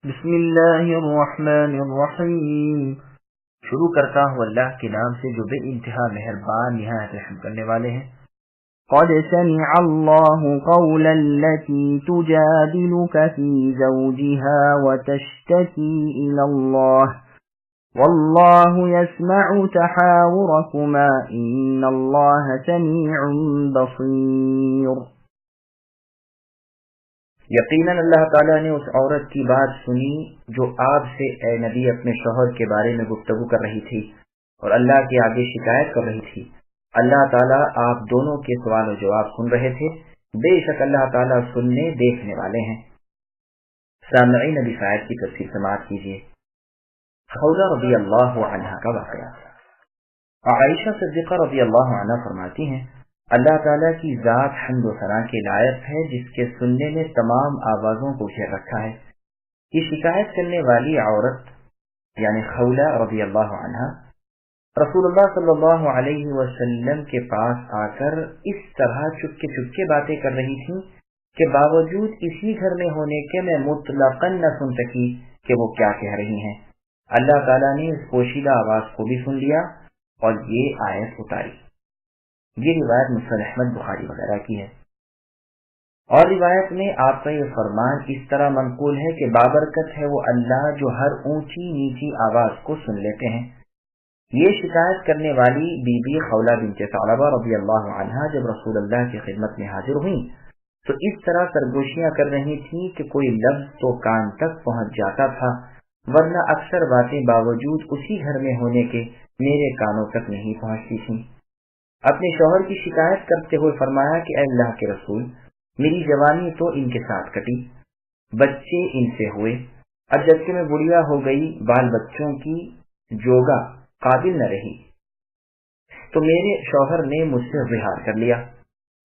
بسم اللہ الرحمن الرحیم۔ شروع کرتا ہوں اللہ کے نام سے جو بے انتہا مہربان نہایت رحم کرنے والے ہیں۔ قد سمع الله قول التي تجادلك في زوجها وتشتكي إلى الله والله يسمع تحاوركما إن الله سميع بصير۔ یقیناً اللہ تعالیٰ نے اس عورت کی بات سنی جو آپ سے اے نبی اپنے شوہر کے بارے میں گفتگو کر رہی تھی اور اللہ کے آگے شکایت کر رہی تھی۔ اللہ تعالیٰ آپ دونوں کے سوال و جواب سن رہے تھے، بے شک اللہ تعالیٰ سننے دیکھنے والے ہیں۔ سامعین نبی شاعر کی تفسیر سماعت کیجیے۔ خولہ رضی اللہ عنہ کا واقعہ۔ عائشہ صدیقہ رضی اللہ عنہ فرماتی ہیں، اللہ تعالیٰ کی ذات حمد و ثنا کے لائق ہے جس کے سننے میں تمام آوازوں کو گھیر رکھا ہے۔ یہ شکایت کرنے والی عورت یعنی خولہ رضی اللہ عنہ رسول اللہ صلی اللہ علیہ وسلم کے پاس آ کر اس طرح چپکے باتیں کر رہی تھی کہ باوجود اسی گھر میں ہونے کے میں مطلقاً نہ سن سکی کہ وہ کیا کہہ رہی ہیں۔ اللہ تعالیٰ نے اس پوشیدہ آواز کو بھی سن لیا اور یہ آیت اتاری۔ یہ روایت مسند احمد بخاری وغیرہ کی ہے۔ اور روایت میں آپ کا یہ فرمان اس طرح منقول ہے کہ بابرکت ہے وہ اللہ جو ہر اونچی نیچی آواز کو سن لیتے ہیں۔ یہ شکایت کرنے والی بی بی خولہ بنت ثعلبہ رضی اللہ عنہا جب رسول اللہ کی خدمت میں حاضر ہوئیں تو اس طرح سرگوشیاں کر رہی تھیں کہ کوئی لفظ تو کان تک پہنچ جاتا تھا، ورنہ اکثر باتیں باوجود اسی گھر میں ہونے کے میرے کانوں تک نہیں پہنچتی تھیں۔ اپنے شوہر کی شکایت کرتے ہوئے فرمایا کہ اے اللہ کے رسول، میری جوانی تو ان کے ساتھ کٹی، بچے ان سے ہوئے، اب جبکہ میں بڑھیا ہو گئی، بال بچوں کی جوگا قابل نہ رہی، تو میرے شوہر نے مجھ سے زہار کر لیا۔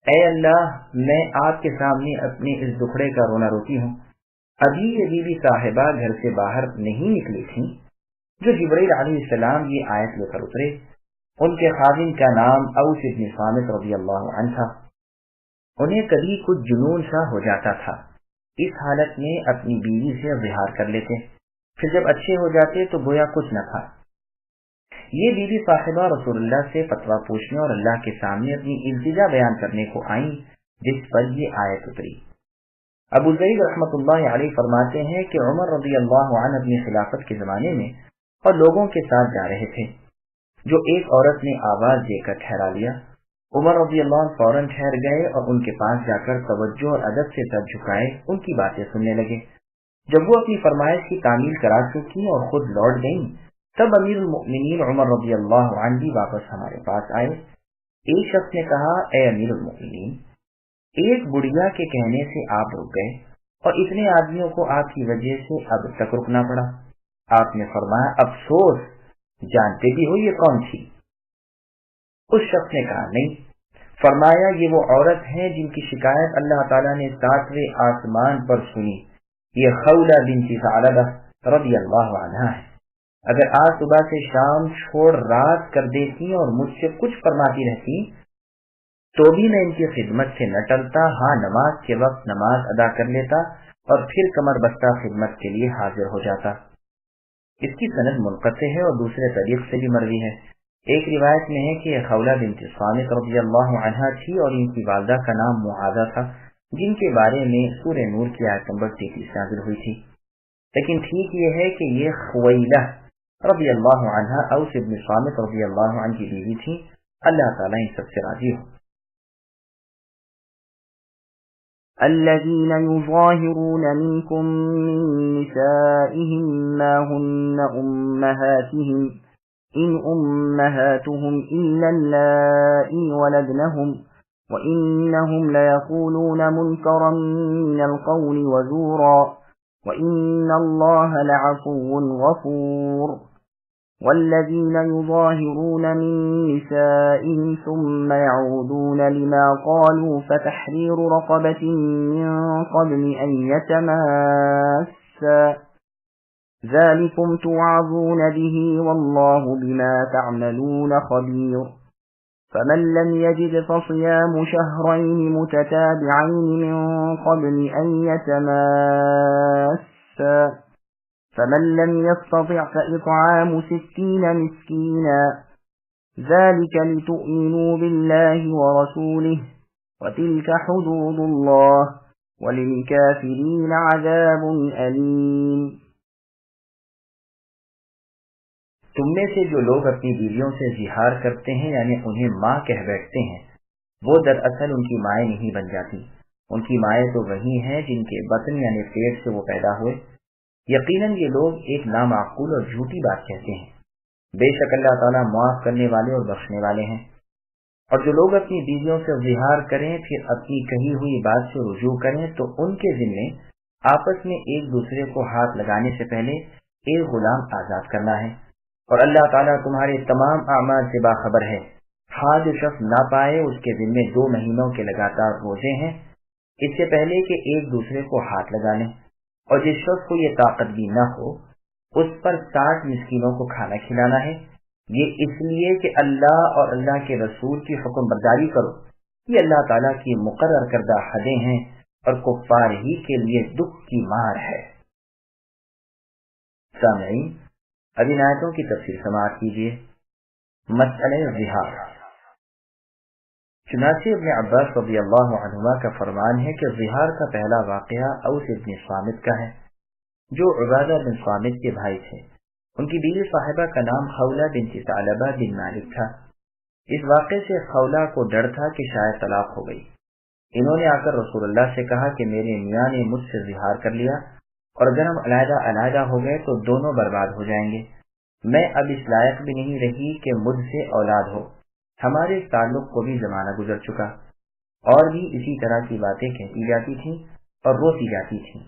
اے اللہ، میں آپ کے سامنے اپنے اس دکھڑے کا رونا روتی ہوں۔ ابھی یہ بی بی صاحبہ گھر سے باہر نہیں نکلی تھیں جو جبرائیل علیہ السلام یہ آیت لے کر اترے۔ ان کے خادم کا نام اوس بن صامت رضی اللہ عنہ تھا۔ انہیں کبھی کچھ جنون سا ہو جاتا تھا، اس حالت میں اپنی بیوی سے زہار کر لیتے، پھر جب اچھے ہو جاتے تو گویا کچھ نہ تھا۔ یہ بی بی صاحبہ رسول اللہ سے فتویٰ پوچھنے اور اللہ کے سامنے اپنی التجا بیان کرنے کو آئیں، جس پر یہ آیت اتری۔ ابو زید رحمۃ اللہ علیہ فرماتے ہیں کہ عمر رضی اللہ عنہ اپنی خلافت کے زمانے میں اور لوگوں کے ساتھ جا رہے تھے، جو ایک عورت نے آواز دے کر ٹھہرا لیا۔ عمر رضی اللہ عنہ فوراً ٹھہر گئے اور ان کے پاس جا کر توجہ اور ادب سے سر جھکائے ان کی باتیں سننے لگے۔ جب وہ اپنی فرمائش کی تعمیل کرا چکی اور خود لوٹ گئیں، تب امیر المؤمنین عمر رضی اللہ عنہ بھی واپس ہمارے پاس آئے۔ ایک شخص نے کہا، اے امیر المؤمنین، ایک بڑھیا کے کہنے سے آپ رک گئے اور اتنے آدمیوں کو آپ کی وجہ سے اب تک رکنا پڑا۔ آپ نے فرمایا، افسوس، جانتے بھی ہو یہ کون تھی؟ اس شخص نے کہا، نہیں۔ فرمایا، یہ وہ عورت ہے جن کی شکایت اللہ تعالیٰ نے 7ویں آسمان پر سنی، یہ خولہ بنت ثعلبہ رضی اللہ عنہا ہے۔ اگر آج صبح سے شام چھوڑ رات کر دیتی اور مجھ سے کچھ فرماتی رہتی تو بھی میں ان کی خدمت سے نہ ٹلتا، ہاں نماز کے وقت نماز ادا کر لیتا اور پھر کمر بستہ خدمت کے لیے حاضر ہو جاتا۔ اس کی سند منقطع ہے اور دوسرے طریق سے بھی مروی ہے۔ ایک روایت میں ہے کہ خولہ بنت صامت رضی اللہ عنہا تھی اور ان کی والدہ کا نام معاذہ تھا، جن کے بارے میں سورہ نور کی آیت نمبر 33 نازل ہوئی تھی۔ لیکن ٹھیک یہ ہے کہ یہ خویلہ رضی اللہ عنہا اوس بن صامت رضی اللہ عنہ کی بیوی تھی۔ اللہ تعالیٰ ان سب سے راضی ہو۔ الذين يظاهرون منكم من نسائهم ما هن أمهاتهم إن أمهاتهم إلا اللائي ولدنهم وإنهم ليقولون منكرا من القول وزورا وإن الله لعفو غفور والذين يظاهرون من نسائهم ثم يعودون لما قالوا فتحرير رقبة من قبل أن يتماسا ذلكم توعظون به والله بما تعملون خبير فمن لم يجد فصيام شهرين متتابعين من قبل أن يتماسا فمن لم يستطع فإطعام 60 مسكينا ذلك لتؤمنوا بالله ورسوله وتلك حدود الله وللكافرين عذاب أليم۔ تم میں سے جو لوگ اپنی بیویوں سے زہار کرتے ہیں یعنی انہیں ماں کہہ بیٹھتے ہیں، وہ دراصل ان کی مائیں نہیں بن جاتی، ان کی مائیں تو وہی ہیں جن کے بطن یعنی پیٹ سے وہ پیدا ہوئے۔ یقیناً یہ لوگ ایک نامعقول اور جھوٹی بات کہتے ہیں، بے شک اللہ تعالیٰ معاف کرنے والے اور بخشنے والے ہیں۔ اور جو لوگ اپنی بیویوں سے زہار کریں پھر اپنی کہی ہوئی بات سے رجوع کریں تو ان کے ذمے آپس میں ایک دوسرے کو ہاتھ لگانے سے پہلے ایک غلام آزاد کرنا ہے، اور اللہ تعالیٰ تمہارے تمام اعمال سے باخبر ہے۔ ہاں جو شخص نہ پائے اس کے ذمے 2 مہینوں کے لگاتار روزے ہیں اس سے پہلے کہ ایک دوسرے کو ہاتھ لگا لیں، اور جس شخص کو یہ طاقت بھی نہ ہو اس پر 60 مسکینوں کو کھانا کھلانا ہے، یہ اس لیے کہ اللہ اور اللہ کے رسول کی حکم برداری کرو، یہ اللہ تعالیٰ کی مقرر کردہ حدیں ہیں اور کفار ہی کے لیے دکھ کی مار ہے۔ سامعین، اب ان آیتوں کی تفسیر سماعت کیجیے۔ مسئلہ زہار۔ چنانچہ ابن عباس رضی اللہ عنہما کا فرمان ہے کہ زہار کا پہلا واقعہ اوس ابن صامت کا ہے، جو عبادہ بن صامت کے بھائی تھے۔ ان کی بیوی صاحبہ کا نام خولہ بنت ثعلبہ بن مالک تھا۔ اس واقعے سے خولہ کو ڈر تھا کہ شاید طلاق ہو گئی۔ انہوں نے آ کر رسول اللہ سے کہا کہ میرے میاں نے مجھ سے زہار کر لیا، اور اگر ہم علیحدہ علیحدہ ہو گئے تو دونوں برباد ہو جائیں گے۔ میں اب اس لائق بھی نہیں رہی کہ مجھ سے اولاد ہو، ہمارے تعلق کو بھی زمانہ گزر چکا۔ اور بھی اسی طرح کی باتیں کہتی جاتی تھیں اور روتی جاتی تھیں۔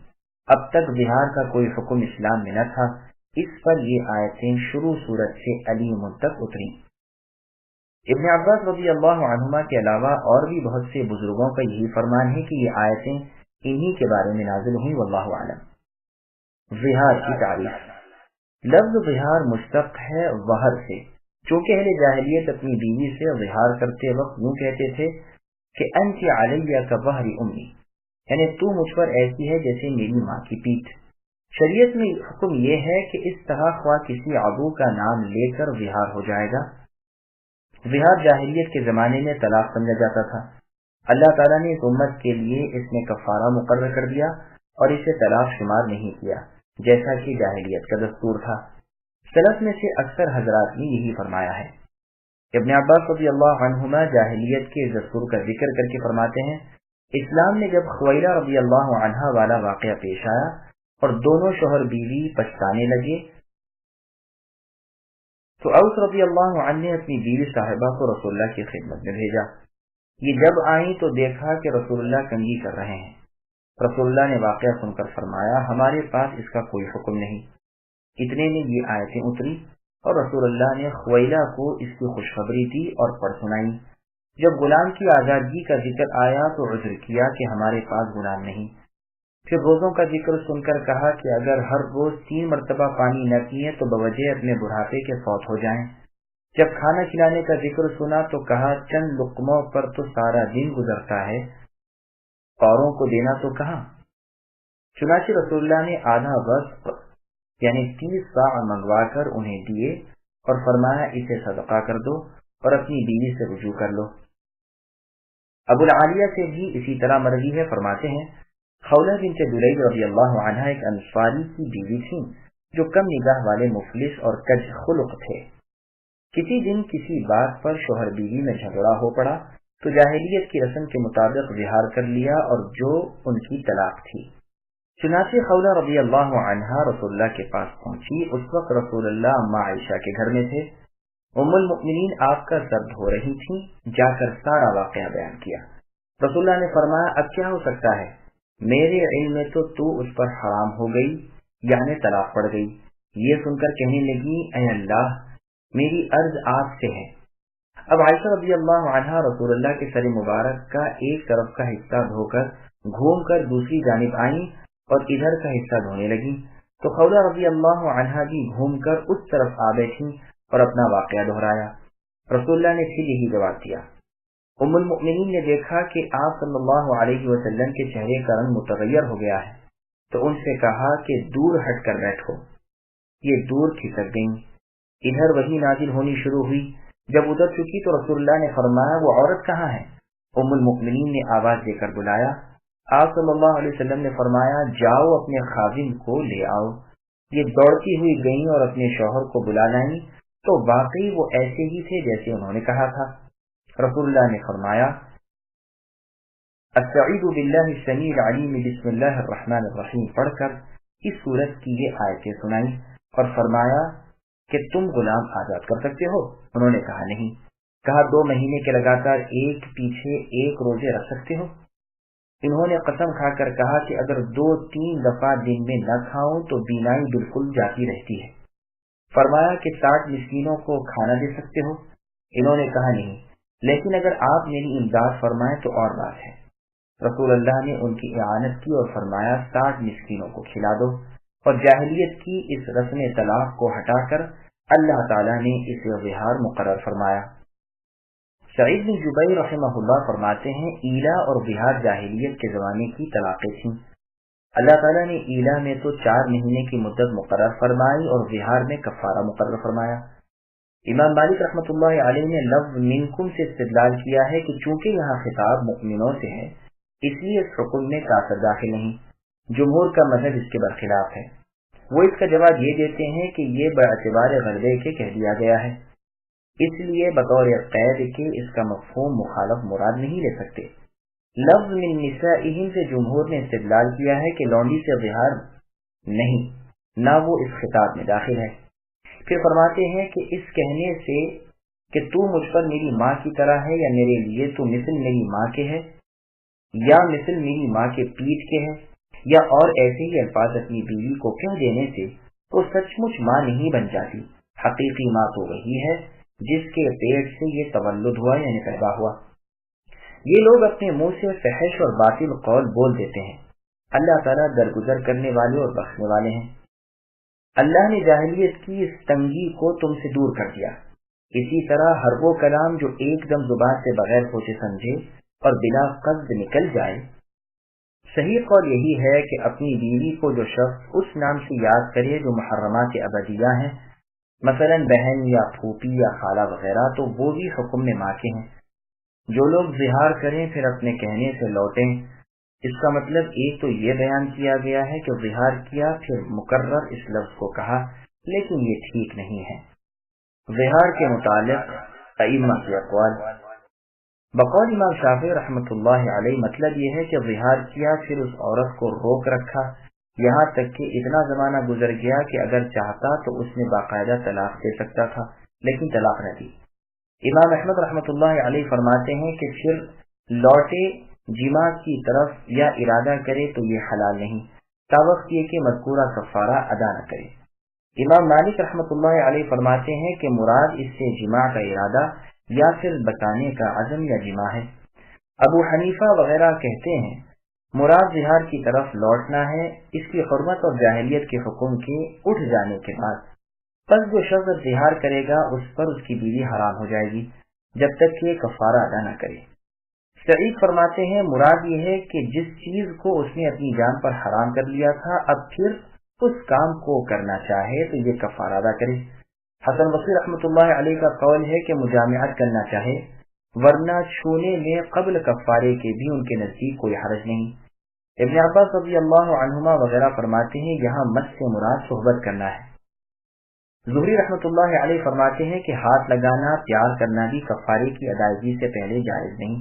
اب تک زہار کا کوئی حکم اسلام میں نہ تھا، اس پر یہ آیتیں شروع سورت سے علیم تک اتری۔ ابن عباس رضی اللہ عنہما کے علاوہ اور بھی بہت سے بزرگوں کا یہی فرمان ہے کہ یہ آیتیں انہی کے بارے میں نازل ہوئیں، واللہ اعلم۔ زہار کی تعریف۔ لفظ زہار مشتق ہے وہر سے، چونکہ اہل جاہلیت اپنی بیوی سے زہار کرتے وقت یوں کہتے تھے کہ انت علیہ کظہر امی، یعنی تو مجھ پر ایسی ہے جیسے میری ماں کی پیٹھ۔ شریعت میں حکم یہ ہے کہ اس طرح خواہ کسی عدو کا نام لے کر زہار ہو جائے گا۔ زہار جاہلیت کے زمانے میں طلاق سمجھا جاتا تھا۔ اللہ تعالیٰ نے اس امت کے لیے اس میں کفارہ مقرر کر دیا اور اسے طلاق شمار نہیں کیا، جیسا کہ جاہلیت کا دستور تھا۔ سلف میں سے اکثر حضرات نے یہی فرمایا ہے۔ ابن عباس رضی اللہ عنہما جاہلیت کے دستور کا ذکر کر کے فرماتے ہیں، اسلام نے جب خویلہ رضی اللہ عنہا والا واقعہ پیش آیا اور دونوں شوہر بیوی پچھتانے لگے تو اوس رضی اللہ عنہ نے اپنی بیوی صاحبہ کو رسول اللہ کی خدمت میں بھیجا۔ یہ جب آئیں تو دیکھا کہ رسول اللہ کنگھی کر رہے ہیں۔ رسول اللہ نے واقعہ سن کر فرمایا، ہمارے پاس اس کا کوئی حکم نہیں۔ اتنے میں یہ آیتیں اتری اور رسول اللہ نے خویلہ کو اس کی خوشخبری دی اور پڑھ سنائی۔ جب غلام کی آزادگی کا ذکر آیا تو عذر کیا کہ ہمارے پاس غلام نہیں۔ پھر روزوں کا ذکر سن کر کہا کہ اگر ہر روز 3 مرتبہ پانی نہ پیے تو بوجہ اپنے بڑھاپے کے فوت ہو جائیں۔ جب کھانا کھلانے کا ذکر سنا تو کہا چند لقموں پر تو سارا دن گزرتا ہے، اوروں کو دینا تو کہاں۔ چنانچہ رسول اللہ نے آدھا وقت یعنی 30 صاع منگوا کر انہیں دیے اور فرمایا اسے صدقہ کر دو اور اپنی بیوی سے رجوع کر لو۔ ابو العالیہ سے بھی اسی طرح مرضی ہے، فرماتے ہیں خولہ بنت دلیل رضی اللہ عنہ ایک انصاری کی بیوی تھیں جو کم نگاہ والے مفلس اور کج خلق تھے۔ کسی دن کسی بات پر شوہر بیوی میں جھگڑا ہو پڑا تو جاہلیت کی رسم کے مطابق زہار کر لیا اور جو ان کی طلاق تھی۔ چنانچہ خولہ رضی اللہ عنہا رسول اللہ کے پاس پہنچی۔ اس وقت رسول اللہ اما عائشہ کے گھر میں تھے۔ ام المؤمنین آپ کا سر دھو رہی تھیں، جا کر سارا واقعہ بیان کیا۔ رسول اللہ نے فرمایا اب کیا ہو سکتا ہے، میرے علم میں تو اس پر حرام ہو گئی یعنی طلاق پڑ گئی۔ یہ سن کر کہنے لگی اے اللہ میری عرض آپ سے ہے۔ اب عائشہ رضی اللہ عنہا رسول اللہ کے سر مبارک کا ایک طرف کا حصہ دھو کر گھوم کر دوسری جانب آئیں اور ادھر کا حصہ دھونے لگی تو خولہ رضی اللہ عنہا بھی گھوم کر اس طرف آ بیٹھی اور اپنا واقعہ دہرایا۔ رسول اللہ نے پھر یہی جواب دیا۔ ام المؤمنین نے دیکھا کہ آپ صلی اللہ علیہ وسلم کے چہرے کا رنگ متغیر ہو گیا ہے تو ان سے کہا کہ دور ہٹ کر بیٹھو۔ یہ دور کھسک گئیں۔ ادھر وہی نازل ہونی شروع ہوئی۔ جب ادھر چکی تو رسول اللہ نے فرمایا وہ عورت کہاں ہے؟ ام المؤمنین نے آواز دے کر بلایا۔ آپ صلی اللہ علیہ وسلم نے فرمایا جاؤ اپنے خادم کو لے آؤ۔ یہ دوڑتی ہوئی گئیں اور اپنے شوہر کو بلا لائیں تو واقعی وہ ایسے ہی تھے جیسے انہوں نے کہا تھا۔ رسول اللہ نے فرمایا استعیذ باللہ السمیع العلیم بسم اللہ الرحمن الرحیم پڑھ کر اس سورت کی یہ آیتیں سنائیں اور فرمایا کہ تم غلام آزاد کر سکتے ہو؟ انہوں نے کہا نہیں۔ کہا 2 مہینے کے لگاتار ایک پیچھے ایک روزے رکھ سکتے ہو؟ انہوں نے قسم کھا کر کہا کہ اگر 2-3 دفعہ دن میں نہ کھاؤں تو بینائی بالکل جاتی رہتی ہے۔ فرمایا کہ 60 مسکینوں کو کھانا دے سکتے ہو؟ انہوں نے کہا نہیں، لیکن اگر آپ میری امداد فرمائیں تو اور بات ہے۔ رسول اللہ نے ان کی اعانت کی اور فرمایا 60 مسکینوں کو کھلا دو، اور جاہلیت کی اس رسم طلاق کو ہٹا کر اللہ تعالیٰ نے اسے ظہار مقرر فرمایا۔ سعید بن جبیر رحمہ اللہ فرماتے ہیں ایلا اور ظہار جاہلیت کے زمانے کی طلاقیں تھیں۔ اللہ تعالیٰ نے ایلا میں تو 4 مہینے کی مدت مقرر فرمائی اور ظہار میں کفارہ مقرر فرمایا۔ امام مالک رحمۃ اللہ علیہ نے لفظ منکم سے استدلال کیا ہے کہ چونکہ یہاں خطاب مؤمنوں سے ہے اس لیے اس حکم میں کافر داخل نہیں۔ جمہور کا مذہب اس کے برخلاف ہے۔ وہ اس کا جواب یہ دیتے ہیں کہ یہ باعتبار غلبے کے کہہ دیا گیا ہے، اس لیے بطور قید کے اس کا مفہوم مخالف مراد نہیں لے سکتے۔ لفظ من نسائہم سے جمہور نے استدلال کیا ہے کہ لونڈی سے ظہار نہیں، نہ وہ اس خطاب میں داخل ہے۔ پھر فرماتے ہیں کہ اس کہنے سے کہ تو مجھ پر میری ماں کی طرح ہے یا میرے لیے تو مثل میری ماں کے ہے یا مثل میری ماں کے پیٹ کے ہے یا اور ایسے ہی الفاظ اپنی بیوی کو کہہ دینے سے تو سچ مچ ماں نہیں بن جاتی۔ حقیقی ماں تو وہی ہے جس کے پیٹ سے یہ تولد ہوا یعنی پیدا ہوا۔ یہ لوگ اپنے منہ سے فحش اور باطل قول بول دیتے ہیں۔ اللہ تعالیٰ درگزر کرنے والے اور بخشنے والے ہیں۔ اللہ نے جاہلیت کی اس تنگی کو تم سے دور کر دیا۔ اسی طرح ہر وہ کلام جو ایک دم زبان سے بغیر سوچے سمجھے اور بلا قصد نکل جائے، صحیح قول یہی ہے کہ اپنی بیوی کو جو شخص اس نام سے یاد کرے جو محرمات ابدیہ ہیں، مثلا بہن یا پھوپھی یا خالہ وغیرہ، تو وہ بھی حکم میں ماں کے ہیں۔ جو لوگ ظہار کریں پھر اپنے کہنے سے لوٹیں، اس کا مطلب ایک تو یہ بیان کیا گیا ہے کہ ظہار کیا پھر مکرر اس لفظ کو کہا، لیکن یہ ٹھیک نہیں ہے۔ ظہار کے متعلق ائمہ کے اقوال، بقول امام شافعی رحمۃ اللہ علیہ مطلب یہ ہے کہ ظہار کیا پھر اس عورت کو روک رکھا، یہاں تک کہ اتنا زمانہ گزر گیا کہ اگر چاہتا تو اس نے باقاعدہ طلاق دے سکتا تھا لیکن طلاق نہ دی۔ امام احمد رحمۃ اللہ علیہ فرماتے ہیں کہ پھر لوٹے جماع کی طرف یا ارادہ کرے تو یہ حلال نہیں، تاوقت یہ کہ مذکورہ کفارہ ادا نہ کرے۔ امام مالک رحمۃ اللہ علیہ فرماتے ہیں کہ مراد اس سے جماع کا ارادہ یا پھر بتانے کا عزم یا جماع ہے۔ ابو حنیفہ وغیرہ کہتے ہیں مراد ظہار کی طرف لوٹنا ہے، اس کی حرمت اور جاہلیت کے حکم کے اٹھ جانے کے بعد۔ پس جو شخص ظہار کرے گا اس پر اس کی بیوی حرام ہو جائے گی جب تک کہ کفارہ ادا نہ کرے۔ سعید فرماتے ہیں مراد یہ ہے کہ جس چیز کو اس نے اپنی جان پر حرام کر لیا تھا اب پھر اس کام کو کرنا چاہے تو یہ کفارہ ادا کرے۔ حسن بصری رحمۃ اللہ علیہ کا قول ہے کہ مجامعت کرنا چاہے، ورنہ چھونے میں قبل کفارے کے بھی ان کے نزدیک کوئی حرج نہیں۔ ابن عباس رضی اللہ عنہما وغیرہ فرماتے ہیں یہاں مس سے مراد صحبت کرنا ہے۔ زہری رحمۃ اللہ علیہ فرماتے ہیں کہ ہاتھ لگانا، پیار کرنا بھی کفارے کی ادائیگی سے پہلے جائز نہیں۔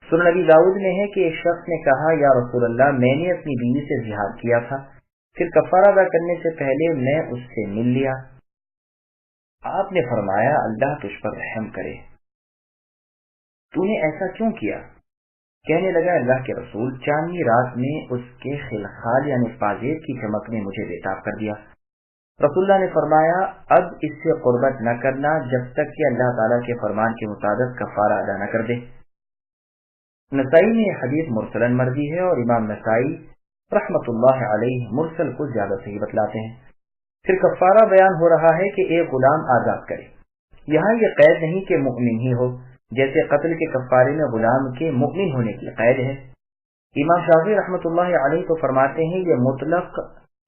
سنن نبی داؤد میں ہے کہ ایک شخص نے کہا یا رسول اللہ میں نے اپنی بیوی سے جہاد کیا تھا، پھر کفارہ ادا کرنے سے پہلے میں اس سے مل لیا۔ آپ نے فرمایا اللہ تجھ پر رحم کرے، تو نے ایسا کیوں کیا؟ کہنے لگا اللہ کے رسول چاندنی رات میں اس کے خلخال یعنی پازیب کی چمک نے مجھے بےتاب کر دیا۔ رسول اللہ نے فرمایا اب اس سے قربت نہ کرنا جب تک کہ اللہ تعالیٰ کے فرمان کے مطابق کفارہ ادا نہ کر دے۔ نسائی میں حدیث مرسلن مروی ہے اور امام نسائی رحمت اللہ علیہ مرسل کو زیادہ صحیح بتلاتے ہیں۔ پھر کفارہ بیان ہو رہا ہے کہ ایک غلام آزاد کرے۔ یہاں یہ قید نہیں کہ مؤمن ہی ہو، جیسے قتل کے کفارے میں غلام کے مؤمن ہونے کی قید ہے۔ امام شافعی رحمۃ اللہ علیہ تو فرماتے ہیں یہ مطلق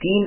3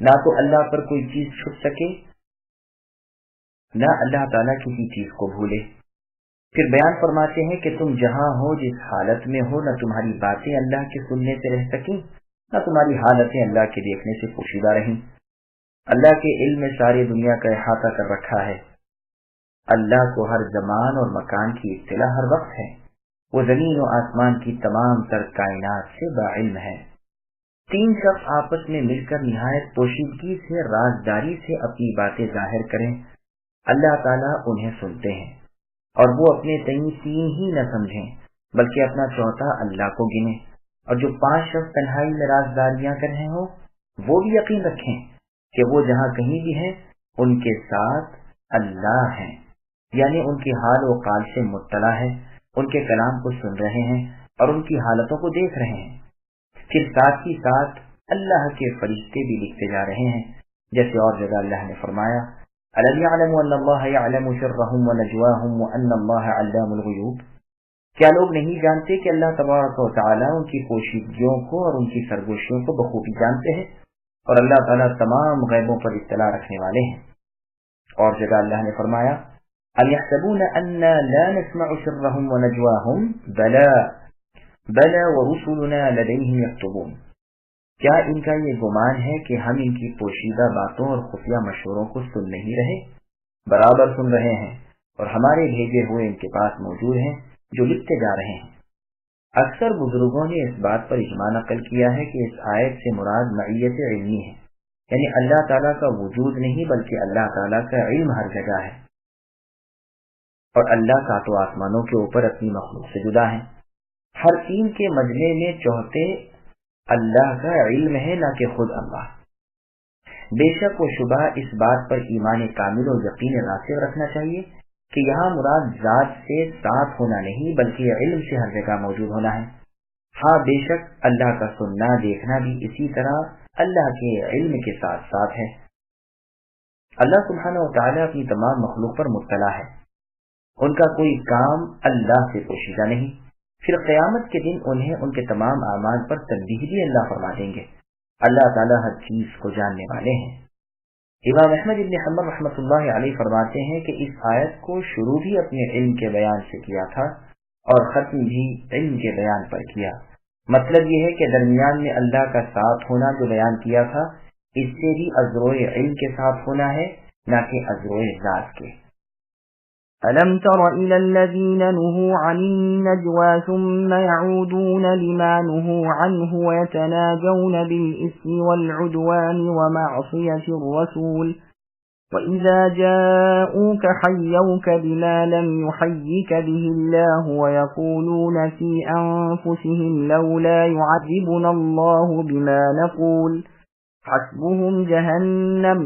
نہ تو اللہ پر کوئی چیز چھپ سکے، نہ اللہ تعالیٰ کسی چیز کو بھولے۔ پھر بیان فرماتے ہیں کہ تم جہاں ہو، جس حالت میں ہو، نہ تمہاری باتیں اللہ کے سننے سے رہ سکیں، نہ تمہاری حالتیں اللہ کے دیکھنے سے پوشیدہ رہیں۔ اللہ کے علم میں ساری دنیا کا احاطہ کر رکھا ہے۔ اللہ کو ہر زمان اور مکان کی اطلاع ہر وقت ہے۔ وہ زمین و آسمان کی تمام تر کائنات سے باعلم ہے۔ تین شخص آپس میں مل کر نہایت پوشیدگی سے، رازداری سے اپنی باتیں ظاہر کریں، اللہ تعالیٰ انہیں سنتے ہیں، اور وہ اپنے تئیں تین ہی نہ سمجھیں بلکہ اپنا چوتھا اللہ کو گنیں۔ اور جو 5 شخص تنہائی میں رازداریاں کر رہے ہوں، وہ بھی یقین رکھیں کہ وہ جہاں کہیں بھی ہیں ان کے ساتھ اللہ ہیں، یعنی ان کی حال و قال سے مطلع ہے، ان کے کلام کو سن رہے ہیں اور ان کی حالتوں کو دیکھ رہے ہیں۔ پھر ساتھ ہی ساتھ اللہ کے فرشتے بھی لکھتے جا رہے ہیں، جیسے اور جگہ اللہ نے فرمایا أَلَمْ يَعْلَمُوا أَنَّ اللَّهَ يَعْلَمُ سِرَّهُمْ وَنَجْوَاهُمْ وَأَنَّ اللَّهَ عَلَّامُ الْغُيُوبِ۔ کیا لوگ نہیں جانتے کہ اللہ تبارک و تعالیٰ ان کی پوشیدگیوں کو اور ان کی سرگوشیوں کو بخوبی جانتے ہیں، اور اللہ تعالیٰ تمام غیبوں پر اطلاع رکھنے والے ہیں۔ اور جگہ اللہ نے فرمایا أَمْ يَحْسَبُونَ أَنَّا لَا نَسْمَعُ سِرَّهُمْ وَنَجْوَاهُمْ بَلَى وَرُسُلُنَا لَدَيْهِمْ يَكْتُبُونَ۔ کیا ان کا یہ گمان ہے کہ ہم ان کی پوشیدہ باتوں اور خفیہ مشوروں کو سن نہیں رہے؟ برابر سن رہے ہیں، اور ہمارے بھیجے ہوئے ان کے پاس موجود ہیں جو لکھتے جا رہے ہیں۔ اکثر بزرگوں نے اس بات پر اجماع نقل کیا ہے کہ اس آیت سے مراد معیت علمی ہے، یعنی اللہ تعالیٰ کا وجود نہیں بلکہ اللہ تعالیٰ کا علم ہر جگہ ہے، اور اللہ کا تو آسمانوں کے اوپر اپنی مخلوق سے جدا ہے۔ ہر تین کے مجمع میں چوتھے اللہ کا علم ہے، نہ کہ خود اللہ۔ بے شک و شبہ اس بات پر ایمان کامل اور یقین راسخ رکھنا چاہیے کہ یہاں مراد ذات سے ساتھ ہونا نہیں بلکہ علم سے ہر جگہ موجود ہونا ہے۔ ہاں بے شک اللہ کا سننا دیکھنا بھی اسی طرح اللہ کے علم کے ساتھ ساتھ ہے۔ اللہ سبحانہ و تعالیٰ اپنی تمام مخلوق پر مطلع ہے، ان کا کوئی کام اللہ سے پوشیدہ نہیں۔ پھر قیامت کے دن انہیں ان کے تمام اعمال پر تنبیہ بھی اللہ فرما دیں گے۔ اللہ تعالیٰ ہر چیز کو جاننے والے ہیں۔ امام احمد بن حنبل رحمۃ اللہ علیہ فرماتے ہیں کہ اس آیت کو شروع بھی اپنے علم کے بیان سے کیا تھا اور ختم بھی علم کے بیان پر کیا۔ مطلب یہ ہے کہ درمیان میں اللہ کا ساتھ ہونا جو بیان کیا تھا، اس سے بھی ازروع علم کے ساتھ ہونا ہے، نہ کہ ازروع ذات کے۔ أَلَمْ تَرَ إِلَى الَّذِينَ نُهُوا عَنِ النَّجْوَى ثُمَّ يَعُودُونَ لِمَا نُهُوا عَنْهُ وَيَتَنَاجَوْنَ بِالْإِثْمِ وَالْعُدْوَانِ وَمَعْصِيَةِ الرَّسُولِ وَإِذَا جَاءُوكَ حَيَّوْكَ بِمَا لَمْ يُحَيِّكَ بِهِ اللَّهُ وَيَقُولُونَ فِي أَنفُسِهِمْ لَوْلَا يُعَذِّبُنَا اللَّهُ بِمَا نَقُولُ حَسْبُهُمْ جَهَنَّمُ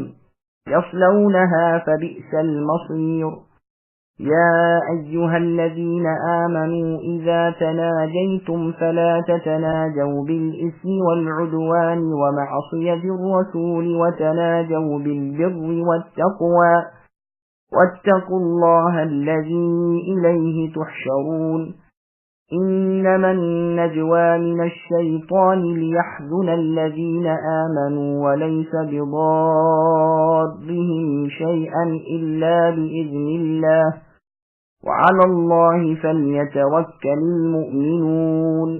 يَصْلَوْنَهَا فَبِئْسَ الْمَصِيرُ يا أيها الذين آمنوا إذا تناجيتم فلا تتناجوا بالإثم والعدوان ومعصية الرسول وتناجوا بالبر والتقوى واتقوا الله الذي إليه تحشرون إنما النجوى من الشيطان ليحزن الذين آمنوا وليس بضارهم شيئا إلا بإذن الله وعلى الله فليتوكل المؤمنون۔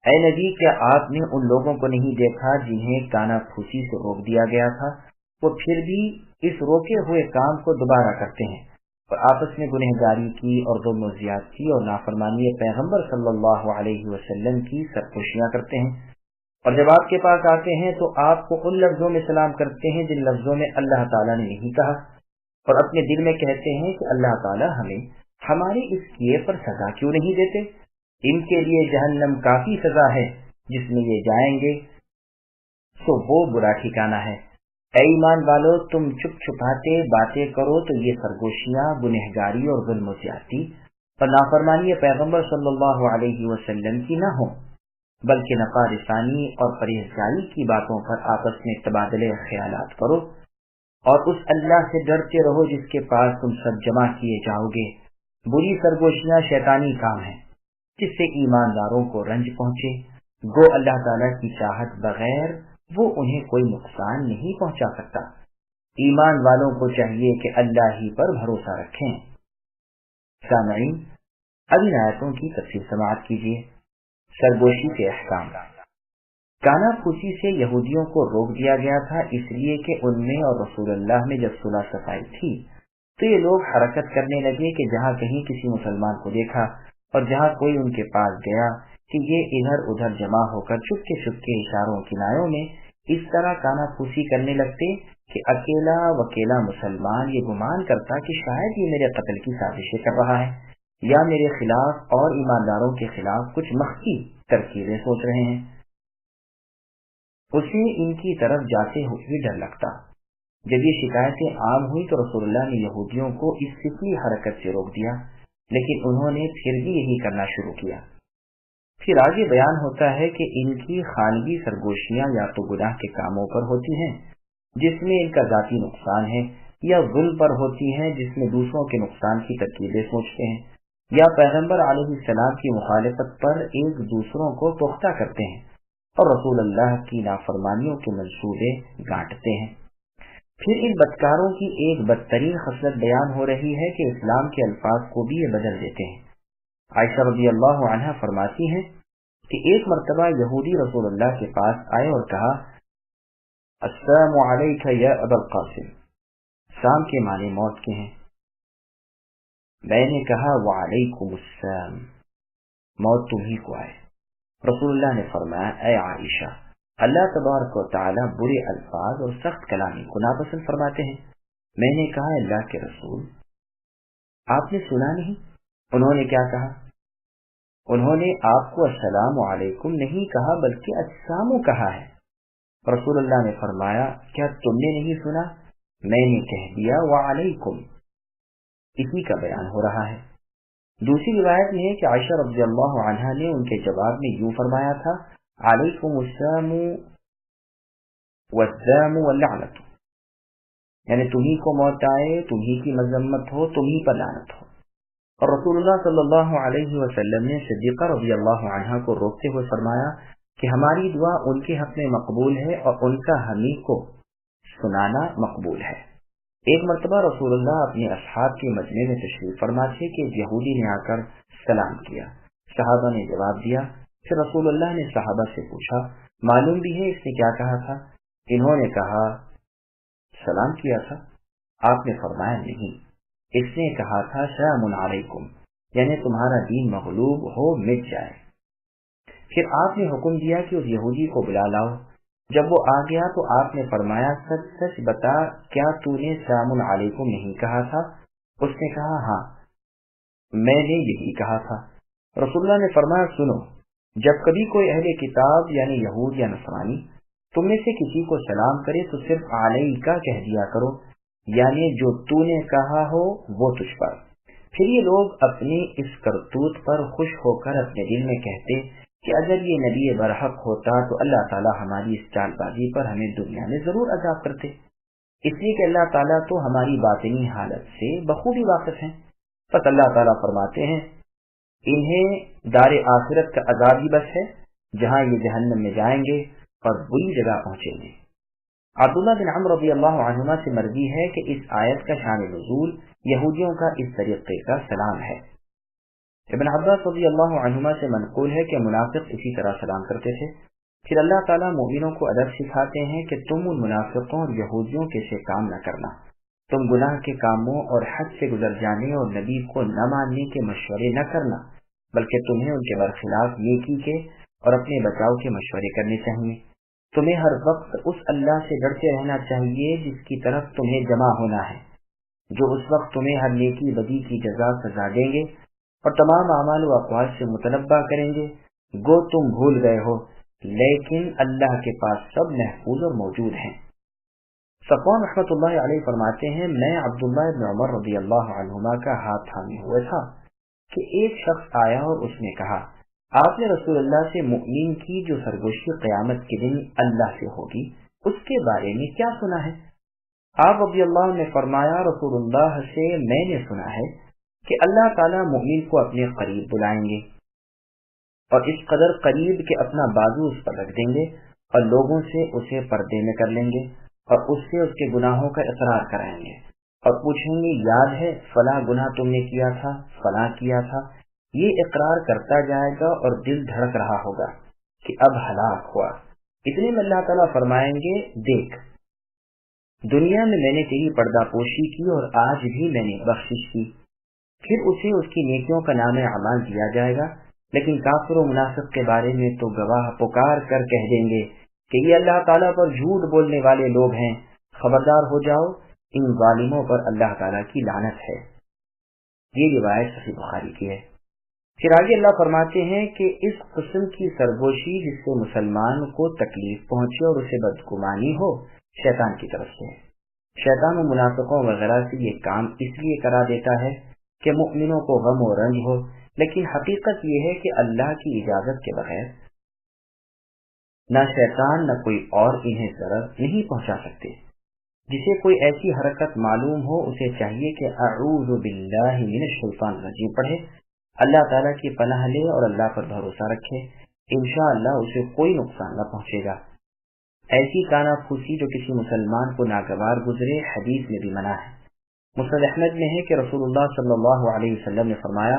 اے نبی، کیا آپ نے ان لوگوں کو نہیں دیکھا جنہیں کانا پھوسی سے روک دیا گیا تھا؟ وہ پھر بھی اس روکے ہوئے کام کو دوبارہ کرتے ہیں اور آپس میں گنہگاری کی اور ظلم و زیادتی اور نافرمانی پیغمبر صلی اللہ علیہ وسلم کی سرپوشیاں کرتے ہیں، اور جب آپ کے پاس آتے ہیں تو آپ کو ان لفظوں میں سلام کرتے ہیں جن لفظوں میں اللہ تعالیٰ نے نہیں کہا، اور اپنے دل میں کہتے ہیں کہ اللہ تعالیٰ ہمیں ہمارے اس کیے پر سزا کیوں نہیں دیتے؟ ان کے لیے جہنم کافی سزا ہے، جس میں یہ جائیں گے تو وہ برا ٹھکانہ ہے۔ اے ایمان والو، تم چپ چھپاتے باتیں کرو تو یہ سرگوشیاں، گنہگاری اور ظلم و زیادتی اور نافرمانی پیغمبر صلی اللہ علیہ وسلم کی نہ ہوں، بلکہ نفع رسانی اور پرہیزگاری کی باتوں پر آپس میں تبادلے خیالات کرو، اور اس اللہ سے ڈرتے رہو جس کے پاس تم سب جمع کیے جاؤ گے۔ بری سرگوشیاں شیطانی کام ہیں جس سے ایمانداروں کو رنج پہنچے، گو اللہ تعالیٰ کی چاہت بغیر وہ انہیں کوئی نقصان نہیں پہنچا سکتا۔ ایمان والوں کو چاہیے کہ اللہ ہی پر بھروسہ رکھیں۔ سامعین، اب ان آیتوں کی تفصیل سماعت کیجیے۔ سرگوشی کے احکام۔ کانا پھوسی سے یہودیوں کو روک دیا گیا تھا، اس لیے کہ ان میں اور رسول اللہ میں جب صلح صفائی تھی تو یہ لوگ حرکت کرنے لگے کہ جہاں کہیں کسی مسلمان کو دیکھا اور جہاں کوئی ان کے پاس گیا کہ یہ ادھر ادھر جمع ہو کر چپکے چپکے اشاروں کنایوں میں اس طرح کانا پھوسی کرنے لگتے کہ اکیلا وکیلا مسلمان یہ گمان کرتا کہ شاید یہ میرے قتل کی سازشیں کر رہا ہے یا میرے خلاف اور ایمانداروں کے خلاف کچھ مخفی ترکیبیں سوچ رہے ہیں۔ اسے ان کی طرف جاتے ہوئے ڈر لگتا۔ جب یہ شکایتیں عام ہوئی تو رسول اللہ نے یہودیوں کو اس فطری حرکت سے روک دیا، لیکن انہوں نے پھر بھی یہی کرنا شروع کیا۔ پھر آگے بیان ہوتا ہے کہ ان کی خانگی سرگوشیاں یا تو گناہ کے کاموں پر ہوتی ہیں جس میں ان کا ذاتی نقصان ہے، یا ظلم پر ہوتی ہیں جس میں دوسروں کے نقصان کی ترکیبیں سوچتے ہیں، یا پیغمبر علیہ السلام کی مخالفت پر ایک دوسروں کو پختہ کرتے ہیں اور رسول اللہ کی نافرمانیوں کے منصوبے گانٹتے ہیں۔ پھر ان بدکاروں کی ایک بدترین خصلت بیان ہو رہی ہے کہ اسلام کے الفاظ کو بھی یہ بدل دیتے ہیں۔ عائشہ رضی اللہ عنہا فرماتی ہیں کہ ایک مرتبہ یہودی رسول اللہ کے پاس آئے اور کہا، السلام علیک یا ابا القاسم۔ سام کے معنی موت کے ہیں۔ میں نے کہا وعلیکم السلام، موت تمہیں کو آئے۔ رسول اللہ نے فرمایا، اے عائشہ، اللہ تبارک و تعالی برے الفاظ اور سخت کلامی کو ناپسند فرماتے ہیں۔ میں نے کہا، اللہ کے رسول، آپ نے سنا نہیں انہوں نے کیا کہا؟ انہوں نے آپ کو السلام علیکم نہیں کہا بلکہ السلام کہا ہے۔ رسول اللہ نے فرمایا، کیا تم نے نہیں سنا؟ میں نے کہہ دیا وعلیکم۔ اسی کا بیان ہو رہا ہے۔ دوسری روایت میں ہے کہ عائشہ رضی اللہ عنہا نے ان کے جواب میں یوں فرمایا تھا، علیکم السلام والذام واللعنت، یعنی تمہیں کو موت آئے، تمہیں کی مذمت ہو، تمہیں پر لعنت ہو۔ اور رسول اللہ صلی اللہ علیہ وسلم نے صدیقہ رضی اللہ عنہا کو روکتے ہوئے فرمایا کہ ہماری دعا ان کے حق میں مقبول ہے اور ان کا ہمیں کو سنانا مقبول ہے۔ ایک مرتبہ رسول اللہ اپنے اصحاب کے مجمع میں تشریف فرما تھے کہ یہودی نے آ کر سلام کیا، صحابہ نے جواب دیا۔ پھر رسول اللہ نے صحابہ سے پوچھا، معلوم بھی ہے اس نے کیا کہا تھا؟ انہوں نے کہا، سلام کیا تھا۔ آپ نے فرمایا، نہیں، اس نے کہا تھا سلام علیکم، یعنی تمہارا دین مغلوب ہو، مٹ جائے۔ پھر آپ نے حکم دیا کہ اس یہودی کو بلا لاؤ۔ جب وہ آ گیا تو آپ نے فرمایا، سچ سچ بتا، کیا تو نے سلام علیکم نہیں کہا تھا؟ اس نے کہا، ہاں، میں نے یہی کہا تھا۔ رسول اللہ نے فرمایا، سنو، جب کبھی کوئی اہل کتاب یعنی یہود یا نصرانی تم میں سے کسی کو سلام کرے تو صرف علیکہ کہہ دیا کرو، یعنی جو تو نے کہا ہو وہ تجھ پر۔ پھر یہ لوگ اپنی اس کرتوت پر خوش ہو کر اپنے دل میں کہتے کہ اگر یہ نبی برحق ہوتا تو اللہ تعالیٰ ہماری اس چال بازی پر ہمیں دنیا میں ضرور عذاب کرتے، اس لیے کہ اللہ تعالیٰ تو ہماری باطنی حالت سے بخوبی واقف ہیں۔ پس اللہ تعالیٰ فرماتے ہیں، انہیں دار آخرت کا عذاب ہی بس ہے، جہاں یہ جہنم میں جائیں گے اور بری جگہ پہنچیں گے۔ عبداللہ بن عمرو رضی اللہ عنہما سے مروی ہے کہ اس آیت کا شان نزول یہودیوں کا اس طریقے کا سلام ہے۔ ابن عباس رضی اللہ عنہما سے منقول ہے کہ منافق اسی طرح سلام کرتے تھے۔ پھر اللہ تعالیٰ مومنوں کو ادب سکھاتے ہیں کہ تم ان منافقوں اور یہودیوں کے سے کام نہ کرنا، تم گناہ کے کاموں اور حد سے گزر جانے اور نبی کو نہ ماننے کے مشورے نہ کرنا، بلکہ تمہیں ان کے برخلاف نیکی کے اور اپنے بچاؤ کے مشورے کرنے چاہیے۔ تمہیں ہر وقت اس اللہ سے ڈرتے رہنا چاہیے جس کی طرف تمہیں جمع ہونا ہے، جو اس وقت تمہیں ہر نیکی بدی کی جزا سزا دیں گے اور تمام اعمال و اقوال سے متنبہ کریں گے۔ گو تم بھول گئے ہو، لیکن اللہ کے پاس سب محفوظ اور موجود ہیں۔ صفوان رحمۃ اللہ علیہ فرماتے ہیں، میں عبداللہ بن عمر رضی اللہ عنہما کا ہاتھ تھامے ہوئے تھا کہ ایک شخص آیا اور اس نے کہا، آپ نے رسول اللہ سے مؤمن کی جو سرگوشی قیامت کے دن اللہ سے ہوگی اس کے بارے میں کیا سنا ہے؟ آپ رضی اللہ عنہ نے فرمایا، رسول اللہ سے میں نے سنا ہے کہ اللہ تعالیٰ مؤمن کو اپنے قریب بلائیں گے اور اس قدر قریب کہ اپنا بازو اس پر رکھ دیں گے اور لوگوں سے اسے پردے میں کر لیں گے اور اس سے اس کے گناہوں کا اقرار کرائیں گے اور پوچھیں گے یاد ہے فلاں گناہ تم نے کیا تھا، فلاں کیا تھا۔ یہ اقرار کرتا جائے گا اور دل دھڑک رہا ہوگا کہ اب ہلاک ہوا۔ اتنے میں اللہ تعالیٰ فرمائیں گے دیکھ دنیا میں میں نے تیری پردہ پوشی کی اور آج بھی میں نے بخشش کی۔ پھر اسے اس کی نیکیوں کا نام اعمال دیا جائے گا، لیکن کافر و منافق کے بارے میں تو گواہ پکار کر کہہ دیں گے کہ یہ اللہ تعالیٰ پر جھوٹ بولنے والے لوگ ہیں، خبردار ہو جاؤ ان ظالموں پر اللہ تعالیٰ کی لعنت ہے۔ یہ روایت صحیح بخاری کی ہے۔ پھر آگے اللہ فرماتے ہیں کہ اس قسم کی سرگوشی جس سے مسلمان کو تکلیف پہنچے اور اسے بدگمانی ہو شیطان کی طرف سے ہے۔ شیطان و منافقوں وغیرہ سے یہ کام اس لیے کرا دیتا ہے کہ مؤمنوں کو غم و رنج ہو، لیکن حقیقت یہ ہے کہ اللہ کی اجازت کے بغیر نہ شیطان نہ کوئی اور انہیں ضرر نہیں پہنچا سکتے۔ جسے کوئی ایسی حرکت معلوم ہو اسے چاہیے کہ اعوذ باللہ من الشیطان الرجیم پڑھے، اللہ تعالیٰ کی پناہ لے اور اللہ پر بھروسہ رکھے، انشاءاللہ اسے کوئی نقصان نہ پہنچے گا۔ ایسی کانا پھوسی جو کسی مسلمان کو ناگوار گزرے حدیث میں بھی منع ہے۔ مسند احمد میں ہے کہ رسول اللہ صلی اللہ علیہ وسلم نے فرمایا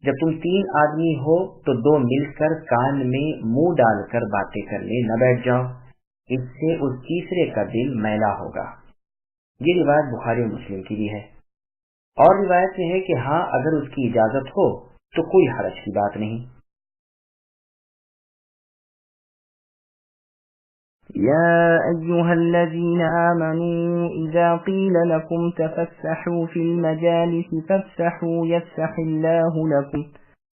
جب تم 3 آدمی ہو تو 2 مل کر کان میں منہ ڈال کر باتیں کرنے نہ بیٹھ جاؤ، اس سے اس تیسرے کا دل میلا ہوگا۔ یہ روایت بخاری و مسلم کی بھی ہے۔ اور روایت میں ہے کہ ہاں اگر اس کی اجازت ہو تو کوئی حرج کی بات نہیں۔ يا أيها الذين آمنوا إذا قيل لكم تفسحوا في المجالس فافسحوا يفسح الله لكم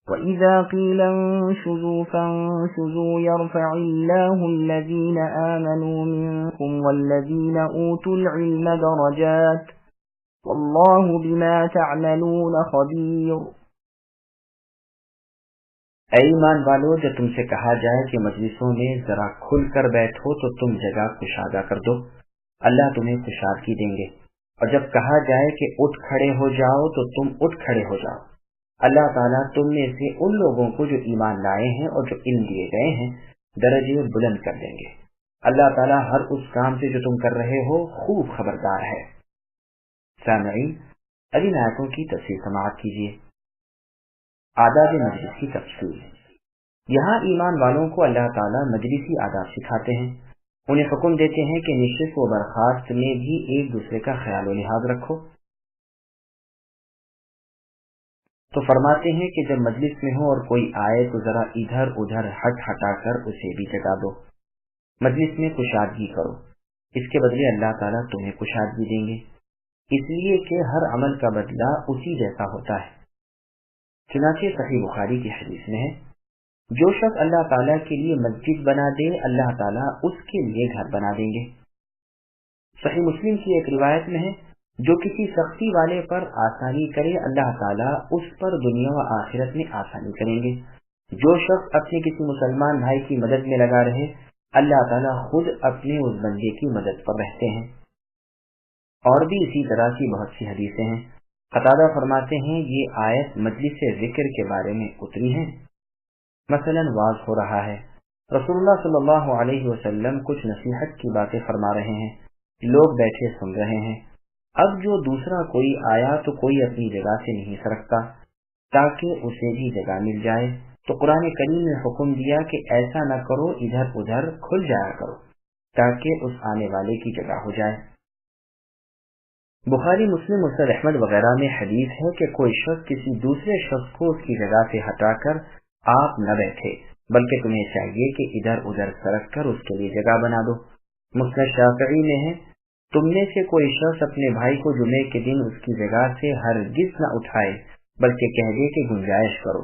وإذا قيل انشزوا فانشزوا يرفع الله الذين آمنوا منكم والذين أوتوا العلم درجات والله بما تعملون خبير۔ اے ایمان والو جب تم سے کہا جائے کہ مجلسوں میں ذرا کھل کر بیٹھو تو تم جگہ کشادہ کر دو، اللہ تمہیں کشادگی دیں گے، اور جب کہا جائے کہ اٹھ کھڑے ہو جاؤ تو تم اٹھ کھڑے ہو جاؤ، اللہ تعالیٰ تم میں سے ان لوگوں کو جو ایمان لائے ہیں اور جو علم دیے گئے ہیں درجے بلند کر دیں گے۔ اللہ تعالیٰ ہر اس کام سے جو تم کر رہے ہو خوب خبردار ہے۔ سامعین اب ان آیتوں کی تفصیل سماعت کیجیے۔ آداب مجلس کی تفصیل۔ یہاں ایمان والوں کو اللہ تعالیٰ مجلسی آداب سکھاتے ہیں، انہیں حکم دیتے ہیں کہ نشست و برخاست میں بھی ایک دوسرے کا خیال و لحاظ رکھو۔ تو فرماتے ہیں کہ جب مجلس میں ہو اور کوئی آئے تو ذرا ادھر ادھر ہٹا کر اسے بھی جگہ دو، مجلس میں کشادگی کرو، اس کے بدلے اللہ تعالیٰ تمہیں کشادگی دیں گے، اس لیے کہ ہر عمل کا بدلہ اسی جیسا ہوتا ہے۔ چنانچہ صحیح بخاری کی حدیث میں ہے جو شخص اللہ تعالیٰ کے لیے مسجد بنا دے اللہ تعالیٰ اس کے لیے گھر بنا دیں گے۔ صحیح مسلم کی ایک روایت میں ہے جو کسی سختی والے پر آسانی کرے اللہ تعالیٰ اس پر دنیا و آخرت میں آسانی کریں گے۔ جو شخص اپنے کسی مسلمان بھائی کی مدد میں لگا رہے اللہ تعالیٰ خود اپنے اس بندے کی مدد پر رہتے ہیں۔ اور بھی اسی طرح کی بہت سی حدیثیں ہیں۔ قتادہ فرماتے ہیں یہ آیت مجلس ذکر کے بارے میں اتری ہے۔ مثلا واز ہو رہا ہے، رسول اللہ صلی اللہ علیہ وسلم کچھ نصیحت کی باتیں فرما رہے ہیں، لوگ بیٹھے سن رہے ہیں، اب جو دوسرا کوئی آیا تو کوئی اپنی جگہ سے نہیں سرکتا تاکہ اسے بھی جگہ مل جائے، تو قرآن کریم نے حکم دیا کہ ایسا نہ کرو، ادھر ادھر کھل جایا کرو تاکہ اس آنے والے کی جگہ ہو جائے۔ بخاری مسلم مسند احمد وغیرہ میں حدیث ہے کہ کوئی شخص کسی دوسرے شخص کو اس کی جگہ سے ہٹا کر آپ نہ بیٹھے، بلکہ تمہیں چاہیے کہ ادھر ادھر سرک کر اس کے لیے جگہ بنا دو۔ مسند شافعی میں ہے تم میں سے کوئی شخص اپنے بھائی کو جمعے کے دن اس کی جگہ سے ہرگز نہ اٹھائے بلکہ کہہ دے کہ گنجائش کرو۔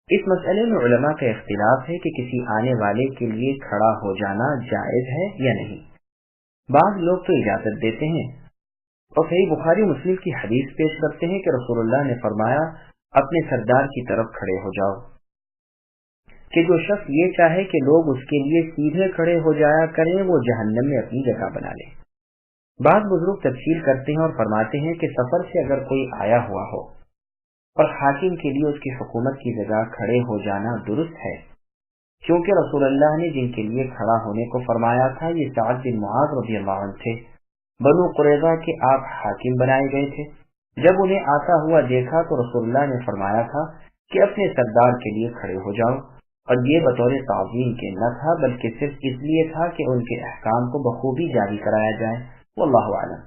اس مسئلے میں علماء کا اختلاف ہے کہ کسی آنے والے کے لیے کھڑا ہو جانا جائز ہے یا نہیں۔ بعض لوگ تو اجازت دیتے ہیں اور صحیح بخاری مسلم کی حدیث پیش کرتے ہیں کہ رسول اللہ نے فرمایا اپنے سردار کی طرف کھڑے ہو جاؤ، کہ جو شخص یہ چاہے کہ لوگ اس کے لیے سیدھے کھڑے ہو جایا کریں وہ جہنم میں اپنی جگہ بنا لے۔ بعض بزرگ تفصیل کرتے ہیں اور فرماتے ہیں کہ سفر سے اگر کوئی آیا ہوا ہو اور حاکم کے لیے اس کی حکومت کی جگہ کھڑے ہو جانا درست ہے کیونکہ رسول اللہ نے جن کے لیے کھڑا ہونے کو فرمایا تھا یہ سعد بن معاذ رضی اللہ عنہ تھے، بنو قریظہ کے آپ حاکم بنائے گئے تھے۔ جب انہیں آتا ہوا دیکھا تو رسول اللہ نے فرمایا تھا کہ اپنے سردار کے لیے کھڑے ہو جاؤ، اور یہ بطور تعظیم کے نہ تھا بلکہ صرف اس لیے تھا کہ ان کے احکام کو بخوبی جاری کرایا جائے۔ واللہ اعلم۔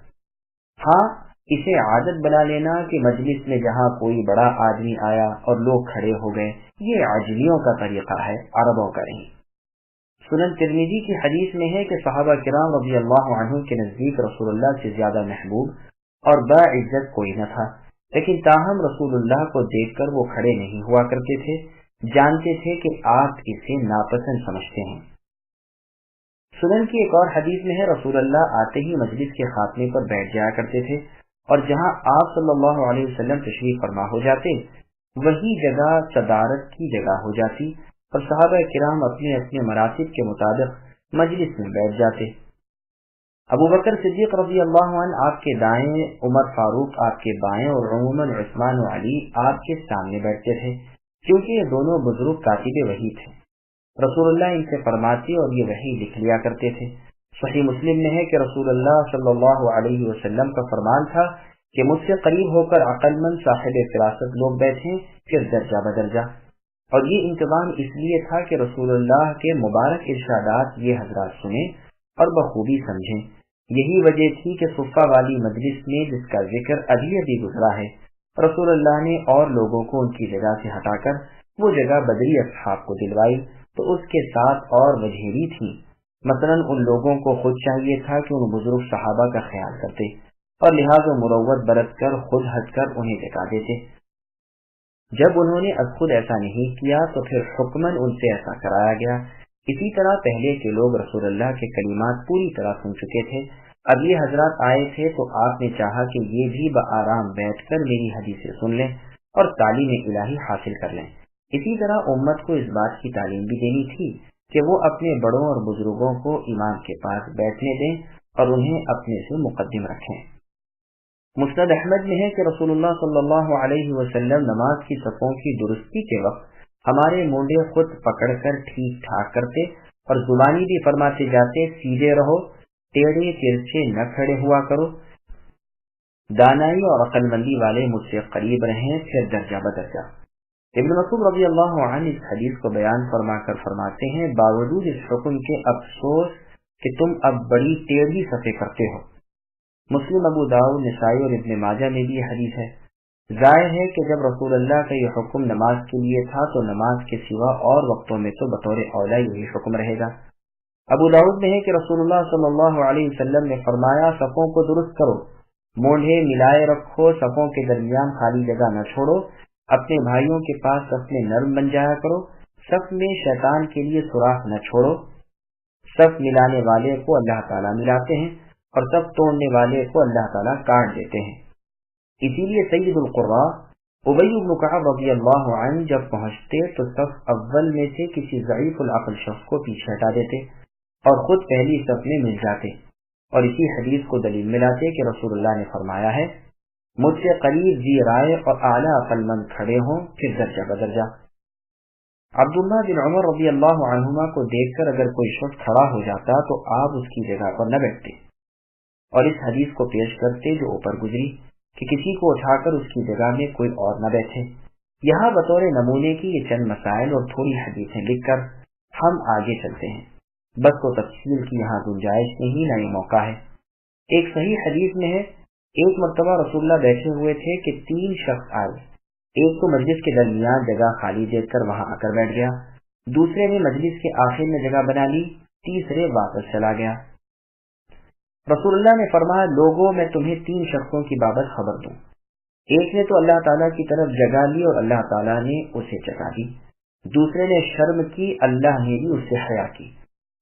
ہاں، اسے عادت بنا لینا کہ مجلس میں جہاں کوئی بڑا آدمی آیا اور لوگ کھڑے ہو گئے، یہ عجمیوں کا طریقہ ہے، عربوں کا نہیں۔ سنن ترمذی کی حدیث میں ہے کہ صحابہ کرام رضی اللہ عنہ کے نزدیک رسول اللہ سے زیادہ محبوب اور باعزت کوئی نہ تھا، لیکن تاہم رسول اللہ کو دیکھ کر وہ کھڑے نہیں ہوا کرتے تھے، جانتے تھے کہ آپ اسے ناپسند سمجھتے ہیں۔ سنن کی ایک اور حدیث میں ہے رسول اللہ آتے ہی مجلس کے خاتمے پر بیٹھ جایا کرتے تھے، اور جہاں آپ صلی اللہ علیہ وسلم تشریف فرما ہو جاتے وہی جگہ صدارت کی جگہ ہو جاتی، اور صحابہ کرام اپنے اپنے مراتب کے مطابق مجلس میں بیٹھ جاتے۔ ابو بکر صدیق رضی اللہ عنہ آپ کے دائیں، عمر فاروق آپ کے بائیں، اور عموماً عثمان و علی آپ کے سامنے بیٹھتے تھے، کیونکہ یہ دونوں بزرگ کاتب وحی تھے۔ رسول اللہ ان سے فرماتے اور یہ وحی لکھ لیا کرتے تھے۔ صحیح مسلم میں ہے کہ رسول اللہ صلی اللہ علیہ وسلم کا فرمان تھا کہ مجھ سے قریب ہو کر عقل مند صاحب فراست لوگ بیٹھیں، پھر درجہ بدرجہ، اور یہ انتظام اس لیے تھا کہ رسول اللہ کے مبارک ارشادات یہ حضرات سنیں اور بخوبی سمجھیں۔ یہی وجہ تھی کہ صفہ والی مجلس میں جس کا ذکر ابھی ابھی گزرا ہے، رسول اللہ نے اور لوگوں کو ان کی جگہ سے ہٹا کر وہ جگہ بدری اصحاب کو دلوائی، تو اس کے ساتھ اور وجہ بھی تھی۔ مثلاً ان لوگوں کو خود چاہیے تھا کہ ان بزرگ صحابہ کا خیال کرتے اور لحاظ و مروت برت کر خود ہٹ کر انہیں جگہ دیتے۔ جب انہوں نے اب خود ایسا نہیں کیا تو پھر حکماً ان سے ایسا کرایا گیا۔ اسی طرح پہلے کے لوگ رسول اللہ کے کلمات پوری طرح سن چکے تھے، اب یہ حضرات آئے تھے تو آپ نے چاہا کہ یہ بھی بآرام بیٹھ کر میری حدیثیں سن لیں اور تعلیم الہی حاصل کر لیں۔ اسی طرح امت کو اس بات کی تعلیم بھی دینی تھی کہ وہ اپنے بڑوں اور بزرگوں کو امام کے پاس بیٹھنے دیں اور انہیں اپنے سے مقدم رکھیں۔ مسند احمد میں ہے کہ رسول اللہ صلی اللہ علیہ وسلم نماز کی صفوں کی درستی کے وقت ہمارے مونڈے خود پکڑ کر ٹھیک ٹھاک کرتے اور زبانی بھی فرماتے جاتے، سیدھے رہو، ٹیڑھے ترچھے نہ کھڑے ہوا کرو، دانائی اور عقل مندی والے مجھ سے قریب رہیں، پھر درجہ بدرجہ۔ ابن مسعود رضی اللہ عنہ اس حدیث کو بیان فرما کر فرماتے ہیں، باوجود اس حکم کے افسوس کہ تم اب بڑی ٹیڑھی صفیں کرتے ہو۔ مسلم، ابو داؤد، نسائی اور ابن ماجہ میں بھی یہ حدیث ہے۔ ظاہر ہے کہ جب رسول اللہ کا یہ حکم نماز کے لیے تھا تو نماز کے سوا اور وقتوں میں تو بطور اولا یہی حکم رہے گا۔ ابو داؤد میں ہے کہ رسول اللہ صلی اللہ علیہ وسلم نے فرمایا، صفوں کو درست کرو، مونڈے ملائے رکھو، صفوں کے درمیان خالی جگہ نہ چھوڑو، اپنے بھائیوں کے پاس صف میں نرم بن جایا کرو، صف میں شیطان کے لیے سوراخ نہ چھوڑو۔ صف ملانے والے کو اللہ تعالیٰ ملاتے ہیں اور صف توڑنے والے کو اللہ تعالیٰ کاٹ دیتے ہیں۔ اسی لیے سید القراء ابی بن کعب رضی اللہ عنہ جب پہنچتے تو صف اول میں سے کسی ضعیف العقل شخص کو پیچھے ہٹا دیتے اور خود پہلی صف میں مل جاتے، اور اسی حدیث کو دلیل ملاتے کہ رسول اللہ نے فرمایا ہے، مجھ سے قریب ذی رائے اور اعلیٰ عقل مند کھڑے ہوں، پھر درجہ بدرجہ۔ عبداللہ بن عمر رضی اللہ عنہما کو دیکھ کر اگر کوئی شخص کھڑا ہو جاتا تو آپ اس کی جگہ پر نہ بیٹھتے اور اس حدیث کو پیش کرتے جو اوپر گزری کہ کسی کو اٹھا کر اس کی جگہ میں کوئی اور نہ بیٹھے۔ یہاں بطور نمونے کی یہ چند مسائل اور تھوڑی حدیثیں لکھ کر ہم آگے چلتے ہیں، بس کو تفصیل کی یہاں گنجائش نہیں، نہ یہ موقع ہے۔ ایک صحیح حدیث میں ہے، ایک مرتبہ رسول اللہ بیٹھے ہوئے تھے کہ 3 شخص آئے، ایک تو مجلس کے درمیان جگہ خالی دیکھ کر وہاں آ کر بیٹھ گیا، دوسرے نے مجلس کے آخر میں جگہ بنا لی، تیسرے واپس چلا گیا۔ رسول اللہ نے فرمایا، لوگوں میں تمہیں 3 شخصوں کی بابت خبر دوں، ایک نے تو اللہ تعالیٰ کی طرف جگہ لی اور اللہ تعالیٰ نے اسے جگہ دی، دوسرے نے شرم کی، اللہ نے بھی اس سے حیا کی،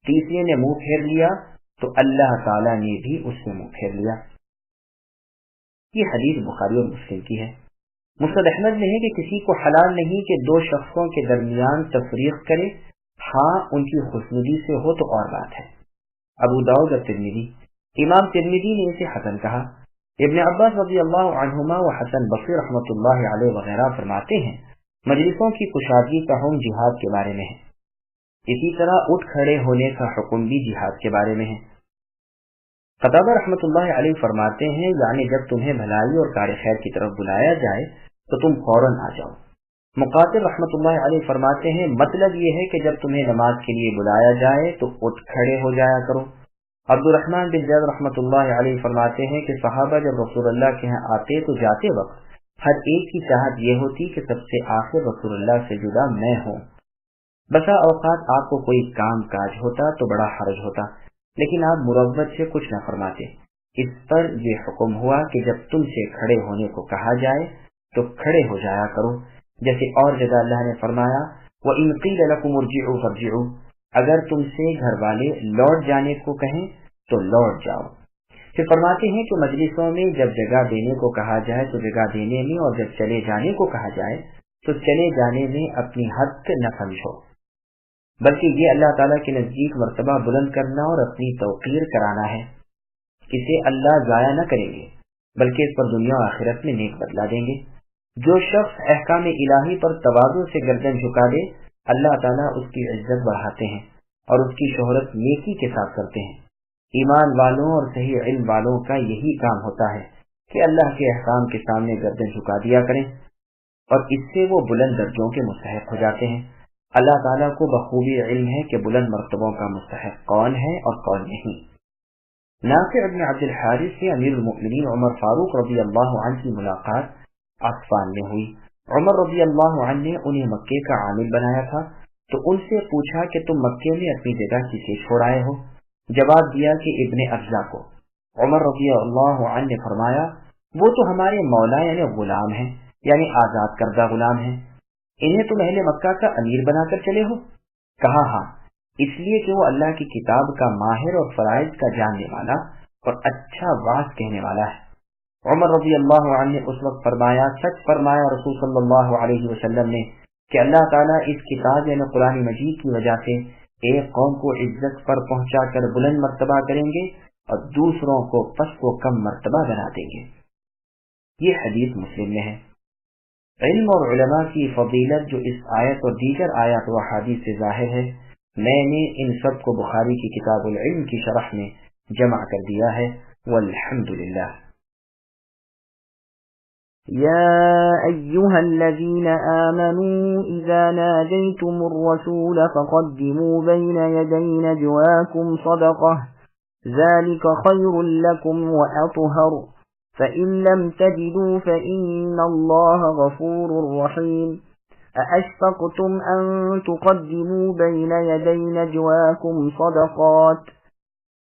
تیسرے نے منہ پھیر لیا تو اللہ تعالیٰ نے بھی اس سے منہ پھیر لیا۔ یہ حدیث بخاری اور مسلم کی ہے۔ مسند احمد میں ہے کہ کسی کو حلال نہیں کہ 2 شخصوں کے درمیان تفریق کرے، ہاں ان کی خوشنودی سے ہو تو اور بات ہے۔ ابو داؤد اور ترمذی، امام ترمذی نے اسے حسن کہا۔ ابن عباس رضی اللہ عنہما و حسن بصری رحمۃ اللہ علیہ وغیرہ فرماتے ہیں، مجلسوں کی کشادگی کا حکم جہاد کے بارے میں ہے۔ اسی طرح اٹھ کھڑے ہونے کا حکم بھی جہاد کے بارے میں ہے۔ قتادہ رحمۃ اللہ علیہ فرماتے ہیں یعنی جب تمہیں بھلائی اور کار خیر کی طرف بلایا جائے تو تم فوراً آ جاؤ۔ مقاتل رحمۃ اللہ علیہ فرماتے ہیں مطلب یہ ہے کہ جب تمہیں نماز کے لیے بلایا جائے تو اٹھ کھڑے ہو جایا کرو۔ عبد الرحمن بن زید رحمۃ اللہ علیہ فرماتے ہیں کہ صحابہ جب رسول اللہ کے ہاں آتے تو جاتے وقت ہر ایک کی چاہت یہ ہوتی کہ سب سے آخر رسول اللہ سے جدا میں ہوں۔ بسا اوقات آپ کو کوئی کام کاج ہوتا تو بڑا حرج ہوتا، لیکن آپ مروت سے کچھ نہ فرماتے۔ اس پر یہ حکم ہوا کہ جب تم سے کھڑے ہونے کو کہا جائے تو کھڑے ہو جایا کرو، جیسے اور جگہ اللہ نے فرمایا وَإِنْ قِيلَ لَكُمُ ارْجِعُوا فَارْجِعُوا، اگر تم سے گھر والے لوٹ جانے کو کہیں تو لوٹ جاؤ۔ پھر فرماتے ہیں کہ مجلسوں میں جب جگہ دینے کو کہا جائے تو جگہ دینے میں، اور جب چلے جانے کو کہا جائے تو چلے جانے میں اپنی حد نہ سمجھو، بلکہ یہ اللہ تعالیٰ کے نزدیک مرتبہ بلند کرنا اور اپنی توقیر کرانا ہے۔ اسے اللہ ضائع نہ کریں گے بلکہ اس پر دنیا و آخرت میں نیک بدلا دیں گے۔ جو شخص احکام الہی پر تواضع سے گردن جھکا دے اللہ تعالیٰ اس کی عزت بڑھاتے ہیں اور اس کی شہرت نیکی کے ساتھ کرتے ہیں۔ ایمان والوں اور صحیح علم والوں کا یہی کام ہوتا ہے کہ اللہ کے احکام کے سامنے گردن جھکا دیا کریں، اور اس سے وہ بلند درجوں کے مستحق ہو جاتے ہیں۔ اللہ تعالیٰ کو بخوبی علم ہے کہ بلند مرتبوں کا مستحق کون ہے اور کون نہیں۔ نافع بن عبد الحارث سے امیر المؤمنین عمر فاروق رضی اللہ عنہ کی ملاقات عفان میں ہوئی۔ عمر رضی اللہ عنہ نے انہیں مکے کا عامل بنایا تھا، تو ان سے پوچھا کہ تم مکے میں اپنی جگہ کسے چھوڑ آئے ہو؟ جواب دیا کہ ابن افزا کو۔ عمر رضی اللہ عنہ نے فرمایا وہ تو ہمارے مولا یعنی غلام ہیں، یعنی آزاد کردہ غلام ہیں، انہیں تم اہل مکہ کا امیر بنا کر چلے ہو؟ کہا ہاں، اس لیے کہ وہ اللہ کی کتاب کا ماہر اور فرائض کا جاننے والا اور اچھا واعظ کہنے والا ہے۔ عمر رضی اللہ عنہ نے اس وقت فرمایا سچ فرمایا رسول صلی اللہ علیہ وسلم نے کہ اللہ تعالیٰ اس کتاب یعنی قرآن مجید کی وجہ سے ایک قوم کو عزت پر پہنچا کر بلند مرتبہ کریں گے اور دوسروں کو پست و کم مرتبہ بنا دیں گے۔ یہ حدیث مسلم میں ہے۔ علم اور علماء کی فضیلت جو اس آیت اور دیگر آیات و احادیث سے ظاہر ہے، میں نے ان سب کو بخاری کی کتاب العلم کی شرح میں جمع کر دیا ہے، والحمدللہ۔ يا أيها الذين آمنوا إذا ناجيتم الرسول فقدموا بين يدي نجواكم صدقة ذلك خير لكم وأطهر فإن لم تجدوا فإن الله غفور رحيم أأشفقتم أن تقدموا بين يدي نجواكم صدقات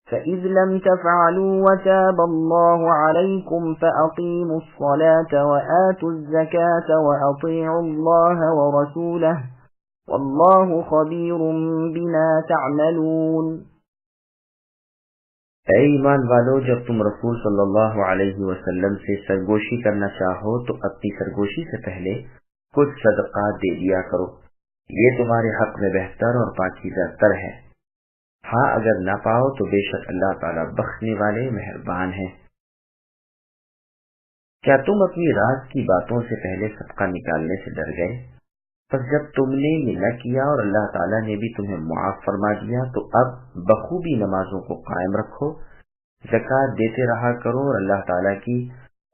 فإذ لم تفعلوا وتاب الله عليكم فأقيموا الصلاة وآتوا الزكاة وأطيعوا الله ورسوله والله خبير بما تعملون۔ اے ایمان والو، جب تم رسول صلی اللہ علیہ وسلم سے سرگوشی کرنا چاہو تو اپنی سرگوشی سے پہلے کچھ صدقات دے دیا کرو، یہ تمہارے حق میں بہتر اور پاکیزہ تر ہے۔ ہاں اگر نہ پاؤ تو بے شک اللہ تعالیٰ بخشنے والے مہربان ہیں۔ کیا تم اپنی رات کی باتوں سے پہلے صدقہ نکالنے سے ڈر گئے؟ پس جب تم نے یہ نہ کیا اور اللہ تعالیٰ نے بھی تمہیں معاف فرما دیا تو اب بخوبی نمازوں کو قائم رکھو، زکوٰۃ دیتے رہا کرو اور اللہ تعالیٰ کی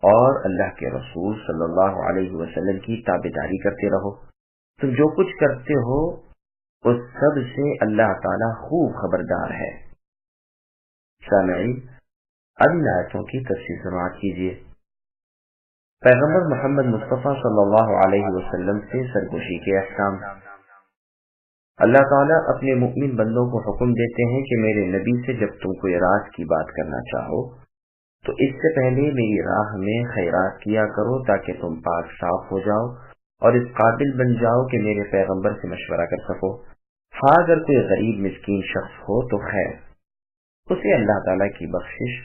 اور اللہ کے رسول صلی اللہ علیہ وسلم کی تابعداری کرتے رہو۔ تم جو کچھ کرتے ہو اس سب سے اللہ تعالیٰ خوب خبردار ہے۔ سامعین، اب ان آیتوں کی تفصیل سماعت کیجیے۔ پیغمبر محمد مصطفیٰ صلی اللہ علیہ وسلم سے سرگوشی کے احکام۔ اللہ تعالیٰ اپنے مؤمن بندوں کو حکم دیتے ہیں کہ میرے نبی سے جب تم کوئی راز کی بات کرنا چاہو تو اس سے پہلے میری راہ میں خیرات کیا کرو تاکہ تم پاک صاف ہو جاؤ اور اس قابل بن جاؤ کہ میرے پیغمبر سے مشورہ کر سکو۔ ہاں اگر کوئی غریب مسکین شخص ہو تو خیر، اسے اللہ تعالیٰ کی بخشش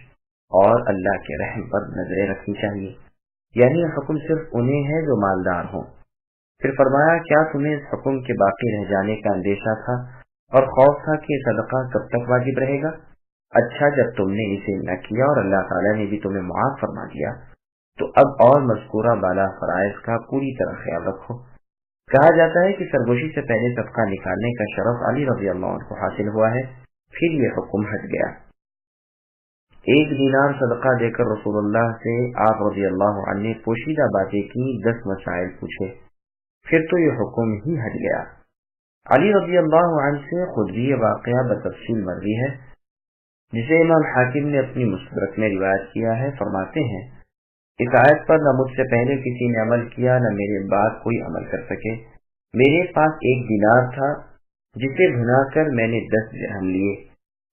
اور اللہ کے رحم پر نظریں رکھنی چاہیے، یعنی یہ حکم صرف انہیں ہے جو مالدار ہوں۔ پھر فرمایا کیا تمہیں اس حکم کے باقی رہ جانے کا اندیشہ تھا اور خوف تھا کہ صدقہ کب تک واجب رہے گا؟ اچھا، جب تم نے اسے نہ کیا اور اللہ تعالیٰ نے بھی تمہیں معاف فرما دیا تو اب اور مذکورہ بالا فرائض کا پوری طرح خیال رکھو۔ کہا جاتا ہے کہ سرگوشی سے پہلے صدقہ نکالنے کا شرف علی رضی اللہ عنہ کو حاصل ہوا ہے، پھر یہ حکم ہٹ گیا۔ 1 دینار صدقہ دے کر رسول اللہ سے آپ رضی اللہ عنہ نے پوشیدہ باتیں کی، 10 مسائل پوچھے، پھر تو یہ حکم ہی ہٹ گیا۔ علی رضی اللہ عنہ سے خود بھی یہ واقعہ بتفصیل مروی ہے، جسے امام حاکم نے اپنی مستدرک میں روایت کیا ہے۔ فرماتے ہیں، اس آیت پر نہ مجھ سے پہلے کسی نے عمل کیا، نہ میرے بعد کوئی عمل کر سکے۔ میرے پاس 1 دینار تھا، جسے بھنا کر میں نے 10 درہم لیے،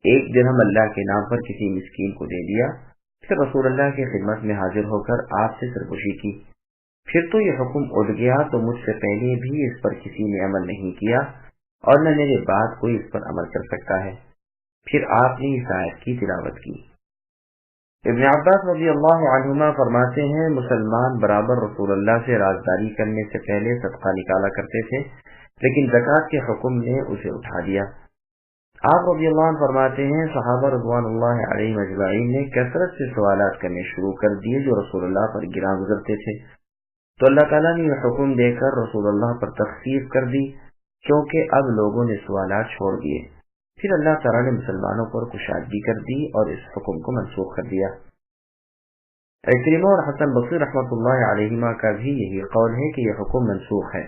1 درہم اللہ کے نام پر کسی مسکین کو دے دیا، پھر رسول اللہ کی خدمت میں حاضر ہو کر آپ سے سرگوشی کی، پھر تو یہ حکم اٹھ گیا، تو مجھ سے پہلے بھی اس پر کسی نے عمل نہیں کیا اور نہ میرے بعد کوئی اس پر عمل کر سکتا ہے۔ پھر آپ نے اس آیت کی تلاوت کی۔ ابن عباس رضی اللہ عنہما فرماتے ہیں، مسلمان برابر رسول اللہ سے رازداری کرنے سے پہلے صدقہ نکالا کرتے تھے، لیکن زکوٰۃ کے حکم نے اسے اٹھا دیا۔ آپ رضی اللہ عنہ فرماتے ہیں، صحابہ رضوان اللہ علیہم اجمعین نے کثرت سے سوالات کرنے شروع کر دیے جو رسول اللہ پر گراں گزرتے تھے، تو اللہ تعالیٰ نے یہ حکم دے کر رسول اللہ پر تخفیف کر دی، کیونکہ اب لوگوں نے سوالات چھوڑ دیے۔ پھر اللہ تعالیٰ نے مسلمانوں پر کشادگی کر دی اور اس حکم کو منسوخ کر دیا۔ عکرمہ اور حسن بصری رحمۃ اللہ علیہما کا بھی یہی قول ہے کہ یہ حکم منسوخ ہے۔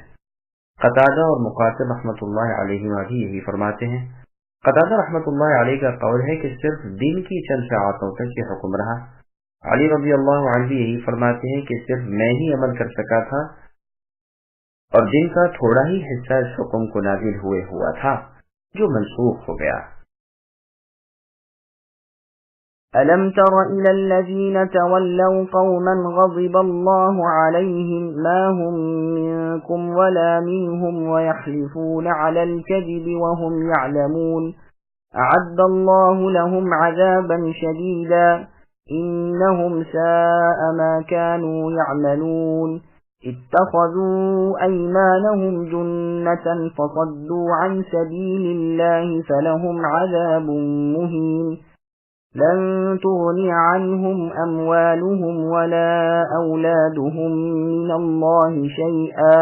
قتادہ اور مقاتل رحمۃ اللہ علیہما بھی یہی فرماتے ہیں۔ قتادہ رحمۃ اللہ علیہ کا قول ہے کہ صرف دن کی چند ساعتوں تک یہ حکم رہا۔ علی رضی اللہ عنہ بھی یہی فرماتے ہیں کہ صرف میں ہی عمل کر سکا تھا اور دن کا تھوڑا ہی حصہ اس حکم کو نازل ہوئے ہوا تھا جو منسوخ ہو گیا۔ أَلَمْ تَرَ إِلَى الَّذِينَ تَوَلَّوْا قَوْمًا غَضِبَ اللَّهُ عَلَيْهِمْ مَا هُمْ مِنكُمْ وَلَا مِنْهُمْ وَيَحْلِفُونَ عَلَى الْكَذِبِ وَهُمْ يَعْلَمُونَ أَعَدَّ اللَّهُ لَهُمْ عَذَابًا شَدِيدًا إِنَّهُمْ سَاءَ مَا كَانُوا يَعْمَلُونَ اتخذوا أيمانهم جنة فصدوا عن سبيل الله فلهم عذاب مهين لن تغني عنهم أموالهم ولا أولادهم من الله شيئا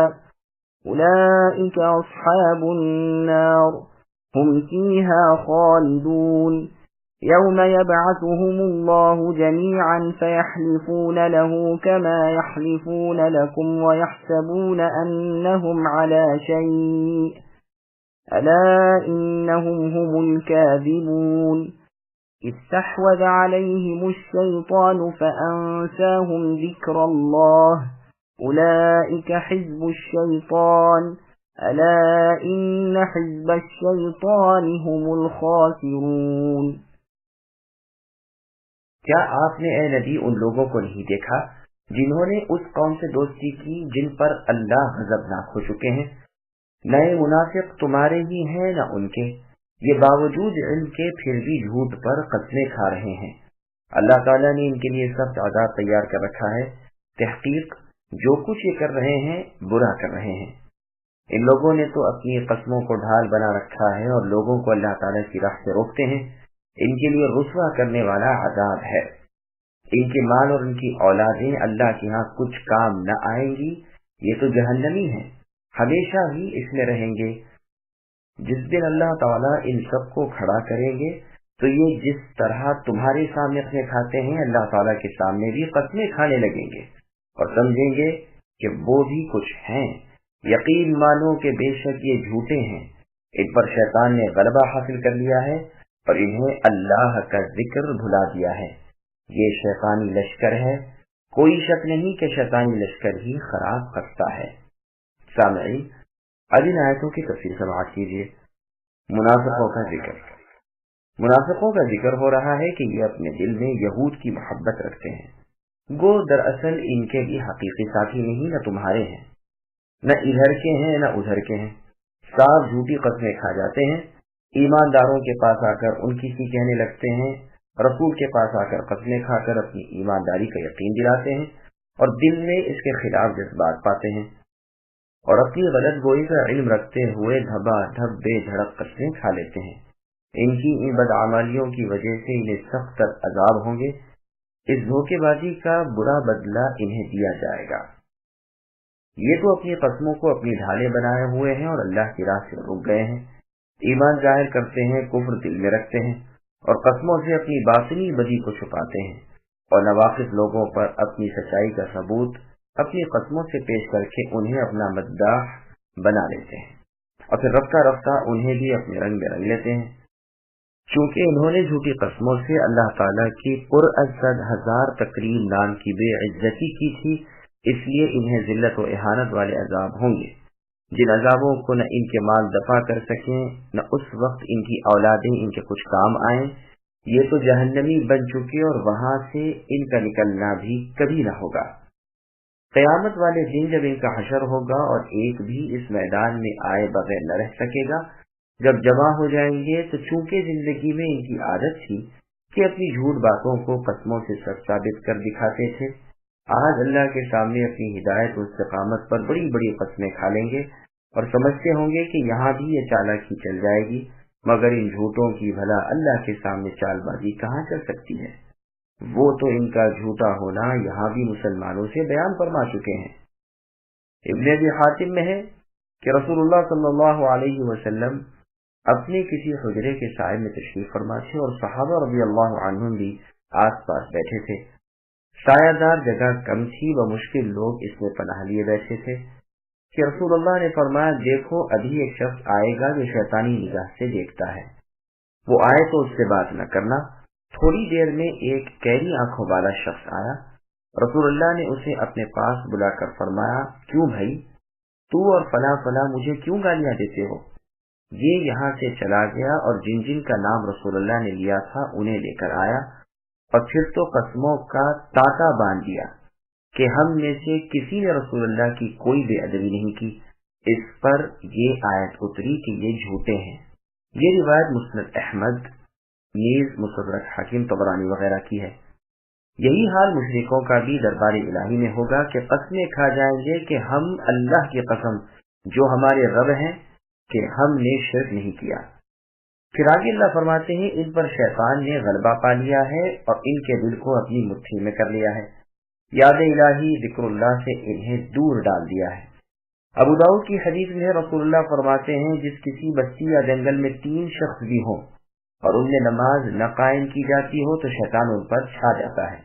أولئك أصحاب النار هم فيها خالدون يوم يبعثهم الله جميعا فيحلفون له كما يحلفون لكم ويحسبون أنهم على شيء ألا إنهم هم الكاذبون استحوذ عليهم الشيطان فأنساهم ذكر الله أولئك حزب الشيطان ألا إن حزب الشيطان هم الخاسرون۔ کیا آپ نے اے نبی ان لوگوں کو نہیں دیکھا جنہوں نے اس قوم سے دوستی کی جن پر اللہ غضبناک ہو چکے ہیں؟ نئے منافق تمہارے ہی ہیں نہ ان کے، یہ باوجود علم کے پھر بھی جھوٹ پر قسمیں کھا رہے ہیں۔ اللہ تعالیٰ نے ان کے لیے سخت عذاب تیار کر رکھا ہے، تحقیق جو کچھ یہ کر رہے ہیں برا کر رہے ہیں۔ ان لوگوں نے تو اپنی قسموں کو ڈھال بنا رکھا ہے اور لوگوں کو اللہ تعالیٰ کی راہ سے روکتے ہیں، ان کے لیے رسوا کرنے والا عذاب ہے۔ ان کے مال اور ان کی اولادیں اللہ کے ہاں کچھ کام نہ آئیں گی، یہ تو جہنمی ہیں، ہمیشہ ہی اس میں رہیں گے۔ جس دن اللہ تعالیٰ ان سب کو کھڑا کریں گے تو یہ جس طرح تمہارے سامنے قسمیں کھاتے ہیں اللہ تعالیٰ کے سامنے بھی قسمیں کھانے لگیں گے اور سمجھیں گے کہ وہ بھی کچھ ہیں۔ یقین مانو کہ بے شک یہ جھوٹے ہیں، ان پر شیطان نے غلبہ حاصل کر لیا ہے اور انہیں اللہ کا ذکر بھلا دیا ہے۔ یہ شیطانی لشکر ہے، کوئی شک نہیں کہ شیطانی لشکر ہی خراب کرتا ہے۔ سامعین، اب ان آیتوں کی تفصیل سماعت کیجیے۔ منافقوں کا ذکر۔ منافقوں کا ذکر ہو رہا ہے کہ یہ اپنے دل میں یہود کی محبت رکھتے ہیں، گو دراصل ان کے بھی حقیقی ساتھی نہیں، نہ تمہارے ہیں، نہ ادھر کے ہیں نہ ادھر کے ہیں، صاف جھوٹی قسمیں کھا جاتے ہیں، ایمانداروں کے پاس آ کر ان کی سی کہنے لگتے ہیں، رسول کے پاس آ کر قسمیں کھا کر اپنی ایمانداری کا یقین دلاتے ہیں اور دل میں اس کے خلاف جذبات پاتے ہیں، اور اپنی غلط گوئی کا علم رکھتے ہوئے دھبا دھب بے دھڑک قسمیں کھا لیتے ہیں۔ ان کی ان بدعمالیوں کی وجہ سے انہیں سخت عذاب ہوں گے، اس دھوکے بازی کا برا بدلہ انہیں دیا جائے گا۔ یہ تو اپنی قسموں کو اپنی ڈھالیں بنائے ہوئے ہیں اور اللہ کی راہ سے رک گئے ہیں، ایمان ظاہر کرتے ہیں، کفر دل میں رکھتے ہیں اور قسموں سے اپنی باطنی بدی کو چھپاتے ہیں، اور ناواقف لوگوں پر اپنی سچائی کا ثبوت اپنی قسموں سے پیش کر کے انہیں اپنا مداح بنا لیتے ہیں، اور پھر رفتہ رفتہ انہیں بھی اپنے رنگ میں رنگ لیتے ہیں۔ چونکہ انہوں نے جھوٹی قسموں سے اللہ تعالیٰ کی پرعزت ہزار تقریم نام کی بے عزتی کی تھی، اس لیے انہیں ذلت و اہانت والے عذاب ہوں گے، جن عذابوں کو نہ ان کے مال دفع کر سکیں، نہ اس وقت ان کی اولادیں ان کے کچھ کام آئیں۔ یہ تو جہنمی بن چکے اور وہاں سے ان کا نکلنا بھی کبھی نہ ہوگا۔ قیامت والے دن جب ان کا حشر ہوگا اور ایک بھی اس میدان میں آئے بغیر نہ رہ سکے گا، جب جمع ہو جائیں گے تو چونکہ زندگی میں ان کی عادت تھی کہ اپنی جھوٹ باتوں کو قسموں سے سچ ثابت کر دکھاتے تھے، آج اللہ کے سامنے اپنی ہدایت و استقامت پر بڑی بڑی قسمیں کھا لیں گے اور سمجھتے ہوں گے کہ یہاں بھی یہ چالاکی چل جائے گی، مگر ان جھوٹوں کی بھلا اللہ کے سامنے چال بازی کہاں چل سکتی ہے؟ وہ تو ان کا جھوٹا ہونا یہاں بھی مسلمانوں سے بیان فرما چکے ہیں۔ ابن ابی حاتم میں ہے کہ رسول اللہ صلی اللہ علیہ وسلم اپنے کسی حجرے کے سائے میں تشریف فرما تھے اور صحابہ رضی اللہ عنہم بھی آس پاس بیٹھے تھے۔ سایہ دار جگہ کم تھی، بمشکل لوگ اس میں پناہ لیے بیٹھے تھے کہ رسول اللہ نے فرمایا، دیکھو ابھی ایک شخص آئے گا جو شیطانی نگاہ سے دیکھتا ہے، وہ آئے تو اس سے بات نہ کرنا۔ تھوڑی دیر میں ایک کیری آنکھوں والا شخص آیا، رسول اللہ نے اسے اپنے پاس بلا کر فرمایا، کیوں بھائی، تو اور فلاں فلاں مجھے کیوں گالیاں دیتے ہو؟ یہ یہاں سے چلا گیا اور جن جن کا نام رسول اللہ نے لیا تھا انہیں لے کر آیا، اور پھر تو قسموں کا تاتا باندھ دیا کہ ہم میں سے کسی نے رسول اللہ کی کوئی بے ادبی نہیں کی۔ اس پر یہ آیت اتری کہ یہ جھوٹے ہیں۔ یہ روایت مسند احمد، نیز مستدرک حاکم طبرانی وغیرہ کی ہے۔ یہی حال مشرکوں کا بھی دربار الہی میں ہوگا کہ قسمیں کھا جائیں گے کہ ہم اللہ کی قسم جو ہمارے رب ہیں کہ ہم نے شرک نہیں کیا۔ پھر آگے اللہ فرماتے ہیں، ان پر شیطان نے غلبہ پا لیا ہے اور ان کے دل کو اپنی مٹھی میں کر لیا ہے، یاد الہی ذکر اللہ سے انہیں دور ڈال دیا ہے۔ ابو داؤد کی حدیث میں رسول اللہ فرماتے ہیں، جس کسی بستی یا جنگل میں 3 شخص بھی ہوں اور ان میں نماز نہ قائم کی جاتی ہو تو شیطان ان پر چھا جاتا ہے،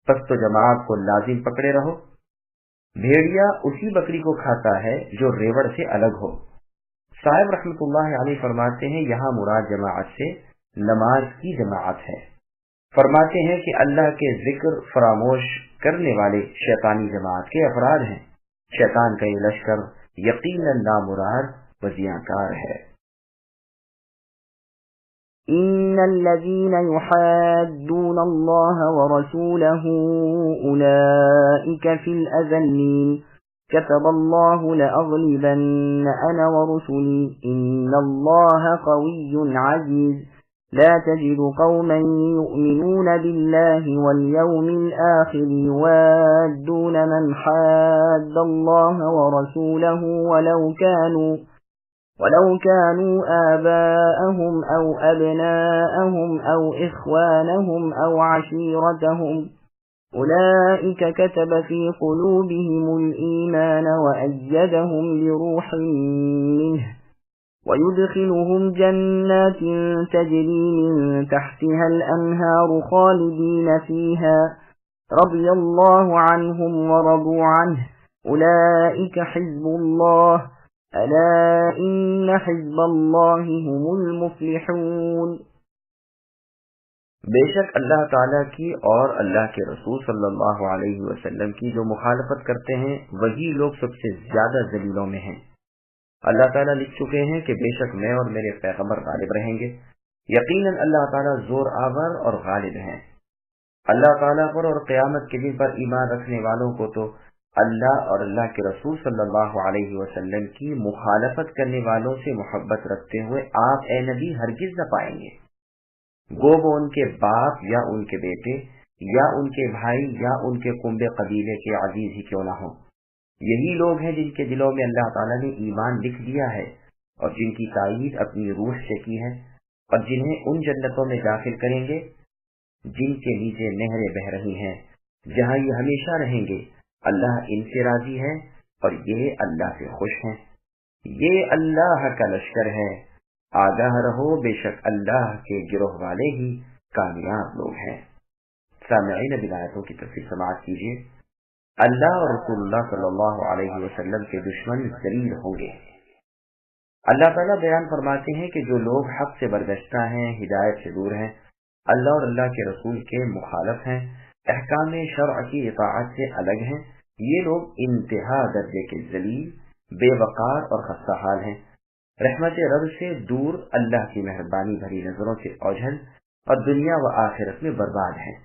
پس تو جماعت کو لازم پکڑے رہو۔ بھیڑیا اسی بکری کو کھاتا ہے جو ریوڑ سے الگ ہو۔ صاحب رحمۃ اللہ علیہ فرماتے ہیں، یہاں مراد جماعت سے نماز کی جماعت ہے۔ فرماتے ہیں کہ اللہ کے ذکر فراموش کرنے والے شیطانی جماعت کے افراد ہیں۔ شیطان کا یہ لشکر یقیناً نامراد و زیانکار ہے۔ إن الذين يحادون الله ورسوله أولئك في الأذلين كتب الله لأغلبن أنا ورسلي إن الله قوي عزيز لا تجد قوما يؤمنون بالله واليوم الآخر يوادون من حاد الله ورسوله ولو كانوا آباءهم أو أبناءهم أو إخوانهم أو عشيرتهم أولئك كتب في قلوبهم الإيمان وأيدهم بروح منه ويدخلهم جنات تجري من تحتها الأنهار خالدين فيها رضي الله عنهم ورضوا عنه أولئك حزب الله ألا إن حزب الله هم المفلحون۔ بے شک اللہ تعالیٰ کی اور اللہ کے رسول صلی اللہ علیہ وسلم کی جو مخالفت کرتے ہیں وہی لوگ سب سے زیادہ ذلیلوں میں ہیں۔ اللہ تعالیٰ لکھ چکے ہیں کہ بے شک میں اور میرے پیغمبر غالب رہیں گے، یقیناً اللہ تعالیٰ زور آور اور غالب ہیں۔ اللہ تعالیٰ پر اور قیامت کے دن پر ایمان رکھنے والوں کو تو اللہ اور اللہ کے رسول صلی اللہ علیہ وسلم کی مخالفت کرنے والوں سے محبت رکھتے ہوئے آپ اے نبی ہرگز نہ پائیں گے، گو وہ ان کے باپ یا ان کے بیٹے یا ان کے بھائی یا ان کے کنبے قبیلے کے عزیز ہی کیوں نہ ہوں۔ یہی لوگ ہیں جن کے دلوں میں اللہ تعالیٰ نے ایمان لکھ دیا ہے اور جن کی تائید اپنی روح سے کی ہے، اور جنہیں ان جنتوں میں داخل کریں گے جن کے نیچے نہریں بہ رہی ہیں، جہاں یہ ہمیشہ رہیں گے۔ اللہ ان سے راضی ہے اور یہ اللہ سے خوش ہیں۔ یہ اللہ کا لشکر ہے، آگاہ رہو بے شک اللہ کے گروہ والے ہی کامیاب لوگ ہیں۔ سامعین اب آیتوں کی تفصیل سماعت کیجیے۔ اللہ اور رسول اللہ صلی اللہ علیہ وسلم کے دشمن ذلیل ہوں گے۔ اللہ تعالیٰ بیان فرماتے ہیں کہ جو لوگ حق سے برگشتہ ہیں، ہدایت سے دور ہیں، اللہ اور اللہ کے رسول کے مخالف ہیں، احکام شرع کی اطاعت سے الگ ہیں، یہ لوگ انتہا درجے کے ذلیل، بے وقار اور خستہ حال ہیں، رحمت رب سے دور، اللہ کی مہربانی بھری نظروں سے اوجھل اور دنیا و آخرت میں برباد ہیں۔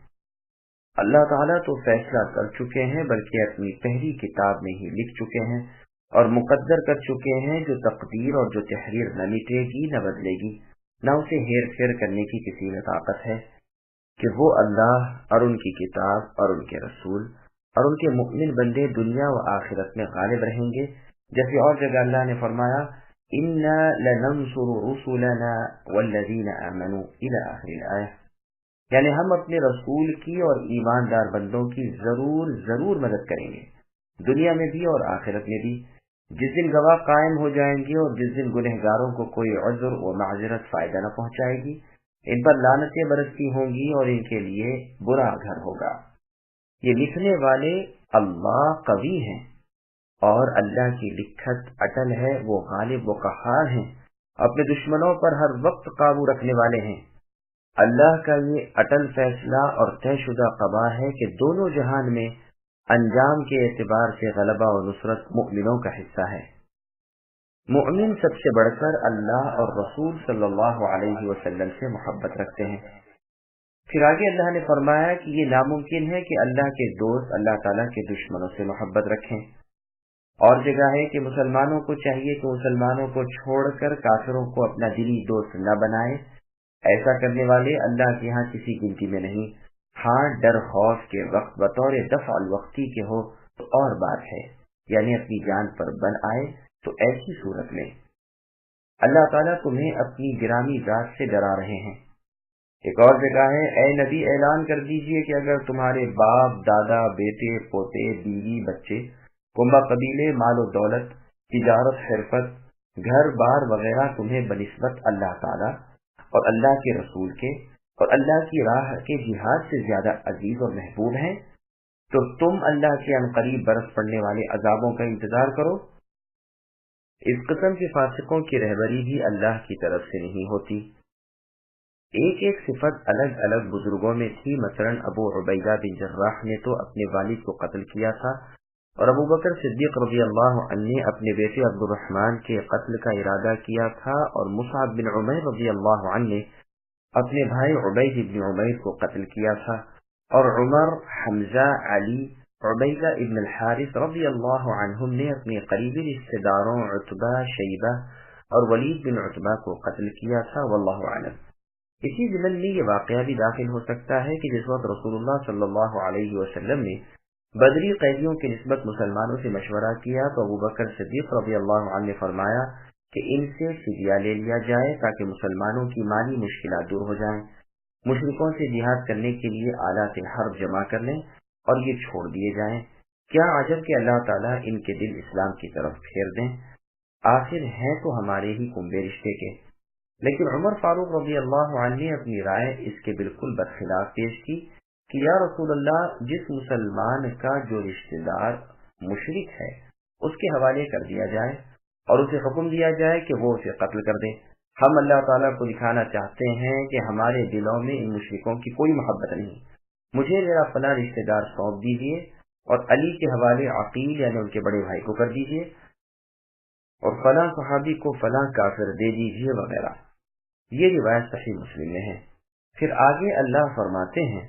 اللہ تعالیٰ تو فیصلہ کر چکے ہیں، بلکہ اپنی پہلی کتاب میں ہی لکھ چکے ہیں اور مقدر کر چکے ہیں، جو تقدیر اور جو تحریر نہ مٹے گی نہ بدلے گی، نہ اسے ہیر پھیر کرنے کی کسی میں طاقت ہے، کہ وہ اللہ اور ان کی کتاب اور ان کے رسول اور ان کے مؤمن بندے دنیا و آخرت میں غالب رہیں گے، جیسے اور جگہ اللہ نے فرمایا اِنَّا لَنَنْصُرُ رُسُلَنَا وَالَّذِينَ آمَنُوا إِلَى آخر الآیہ، یعنی ہم اپنے رسول کی اور ایماندار بندوں کی ضرور مدد کریں گے، دنیا میں بھی اور آخرت میں بھی، جس دن گواہ قائم ہو جائیں گے اور جس دن گنہگاروں کو کوئی عذر و معذرت فائدہ نہ پہنچائے گی، ان پر لعنتیں برستی ہوں گی اور ان کے لیے برا گھر ہوگا۔ یہ لکھنے والے اللہ قوی ہیں اور اللہ کی لکھت اٹل ہے، وہ غالب و قہار ہیں، اپنے دشمنوں پر ہر وقت قابو رکھنے والے ہیں۔ اللہ کا یہ اٹل فیصلہ اور طے شدہ قضا ہے کہ دونوں جہان میں انجام کے اعتبار سے غلبہ و نصرت مؤمنوں کا حصہ ہے۔ مؤمن سب سے بڑھ کر اللہ اور رسول صلی اللہ علیہ وسلم سے محبت رکھتے ہیں۔ پھر آگے اللہ نے فرمایا کہ یہ ناممکن ہے کہ اللہ کے دوست اللہ تعالیٰ کے دشمنوں سے محبت رکھیں۔ اور جگہ ہے کہ مسلمانوں کو چاہیے کہ مسلمانوں کو چھوڑ کر کافروں کو اپنا دلی دوست نہ بنائے، ایسا کرنے والے اللہ کے ہاں کسی گنتی میں نہیں، ہاں ڈر خوف کے وقت بطور دفع الوقتی کے ہو تو اور بات ہے، یعنی اپنی جان پر بن آئے تو ایسی صورت میں اللہ تعالیٰ تمہیں اپنی گرامی ذات سے ڈرا رہے ہیں۔ ایک اور جگہ ہے اے نبی اعلان کر دیجئے کہ اگر تمہارے باپ دادا بیٹے پوتے بیوی بچے کنبہ قبیلے مال و دولت تجارت حرفت گھر بار وغیرہ تمہیں بنسبت اللہ تعالیٰ اور اللہ کے رسول کے اور اللہ کی راہ کے جہاد سے زیادہ عزیز اور محبوب ہیں تو تم اللہ کے عنقریب برس پڑنے والے عذابوں کا انتظار کرو۔ اس قسم کے فاسقوں کی رہبری بھی اللہ کی طرف سے نہیں ہوتی۔ ایک ایک صفت الگ الگ بزرگوں میں تھی، مثلا ابو عبیدہ بن جراح نے تو اپنے والد کو قتل کیا تھا، اور ابو بکر صدیق رضی اللہ عنہ نے اپنے بیٹے عبد الرحمن کے قتل کا ارادہ کیا تھا، اور مصعب بن عمیر رضی اللہ عنہ نے اپنے بھائی عبید بن عمیر کو قتل کیا تھا، اور عمر، حمزہ، علی، عبیدہ ابن الحارث رضی اللہ عنہم نے اپنے قریبی رشتہ داروں عتبہ، شیبہ اور ولید بن عتبہ کو قتل کیا تھا، واللہ اعلم۔ اسی ضمن میں یہ واقعہ بھی داخل ہو سکتا ہے کہ جس وقت رسول اللہ صلی اللہ علیہ وسلم نے بدری قیدیوں کی نسبت مسلمانوں سے مشورہ کیا تو ابو بکر صدیق رضی اللہ عنہ نے فرمایا کہ ان سے فدیہ لے لیا جائے تاکہ مسلمانوں کی مالی مشکلات دور ہو جائیں، مشرکوں سے جہاد کرنے کے لیے آلات حرب جمع کر لیں اور یہ چھوڑ دیے جائیں۔ کیا عجب کہ اللہ تعالیٰ ان کے دل اسلام کی طرف پھیر دیں، آخر ہیں تو ہمارے ہی کنبے رشتے کے۔ لیکن عمر فاروق رضی اللہ عنہ نے اپنی رائے اس کے بالکل برخلاف پیش کی کہ یا رسول اللہ، جس مسلمان کا جو رشتہ دار مشرک ہے اس کے حوالے کر دیا جائے اور اسے حکم دیا جائے کہ وہ اسے قتل کر دے۔ ہم اللہ تعالیٰ کو دکھانا چاہتے ہیں کہ ہمارے دلوں میں ان مشرکوں کی کوئی محبت نہیں، مجھے میرا فلاں رشتہ دار سونپ دیجیے اور علی کے حوالے عقیل یعنی ان کے بڑے بھائی کو کر دیجیے اور فلاں صحابی کو فلاں کافر دے دیجیے وغیرہ۔ یہ روایت صحیح مسلم میں ہے۔ پھر آگے اللہ فرماتے ہیں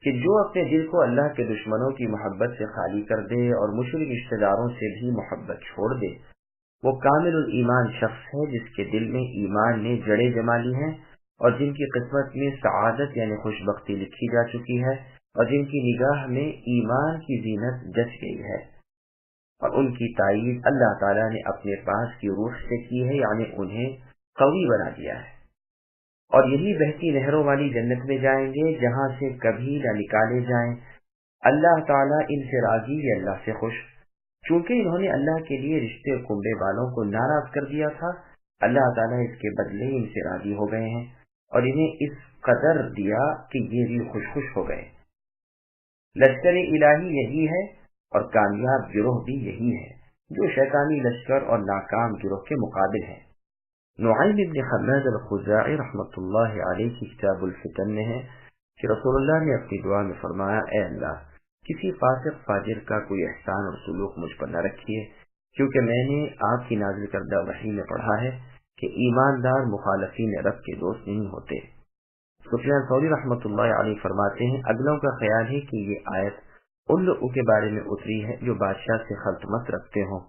کہ جو اپنے دل کو اللہ کے دشمنوں کی محبت سے خالی کر دے اور مشرک رشتہ داروں سے بھی محبت چھوڑ دے، وہ کامل الایمان شخص ہے جس کے دل میں ایمان نے جڑیں جما لی ہیں اور جن کی قسمت میں سعادت یعنی خوشبختی لکھی جا چکی ہے اور جن کی نگاہ میں ایمان کی زینت جچ گئی ہے، اور ان کی تائید اللہ تعالیٰ نے اپنے پاس کی روح سے کی ہے، یعنی انہیں قوی بنا دیا ہے، اور یہی بہتی نہروں والی جنت میں جائیں گے جہاں سے کبھی نہ نکالے جائیں۔ اللہ تعالیٰ ان سے راضی ہے، اللہ سے خوش۔ چونکہ انہوں نے اللہ کے لیے رشتے کنبے والوں کو ناراض کر دیا تھا، اللہ تعالیٰ اس کے بدلے ان سے راضی ہو گئے ہیں اور انہیں اس قدر دیا کہ یہ بھی خوش خوش ہو گئے۔ لشکر الہی یہی ہے اور کامیاب گروہ بھی یہی ہے جو شیطانی لشکر اور ناکام گروہ کے مقابل ہے۔ نعیم بن حماد الخزاعی رحمۃ اللہ علیہ کی کتاب الفتن میں ہے کہ رسول اللہ نے اپنی دعا میں فرمایا، اے اللہ کسی فاسق فاجر کا کوئی احسان اور سلوک مجھ پر نہ رکھیے، کیونکہ میں نے آپ کی نازل کردہ وحی میں پڑھا ہے کہ ایماندار مخالفین رب کے دوست نہیں ہوتے۔ سفیان ثوری رحمۃ اللہ علیہ فرماتے ہیں، اگلوں کا خیال ہے کہ یہ آیت ان لوگوں کے بارے میں اتری ہے جو بادشاہ سے خلط مت رکھتے ہوں۔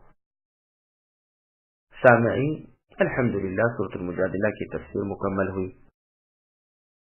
سامعین، الحمدللہ سورۃ المجادلہ کی تفسیر مکمل ہوئی۔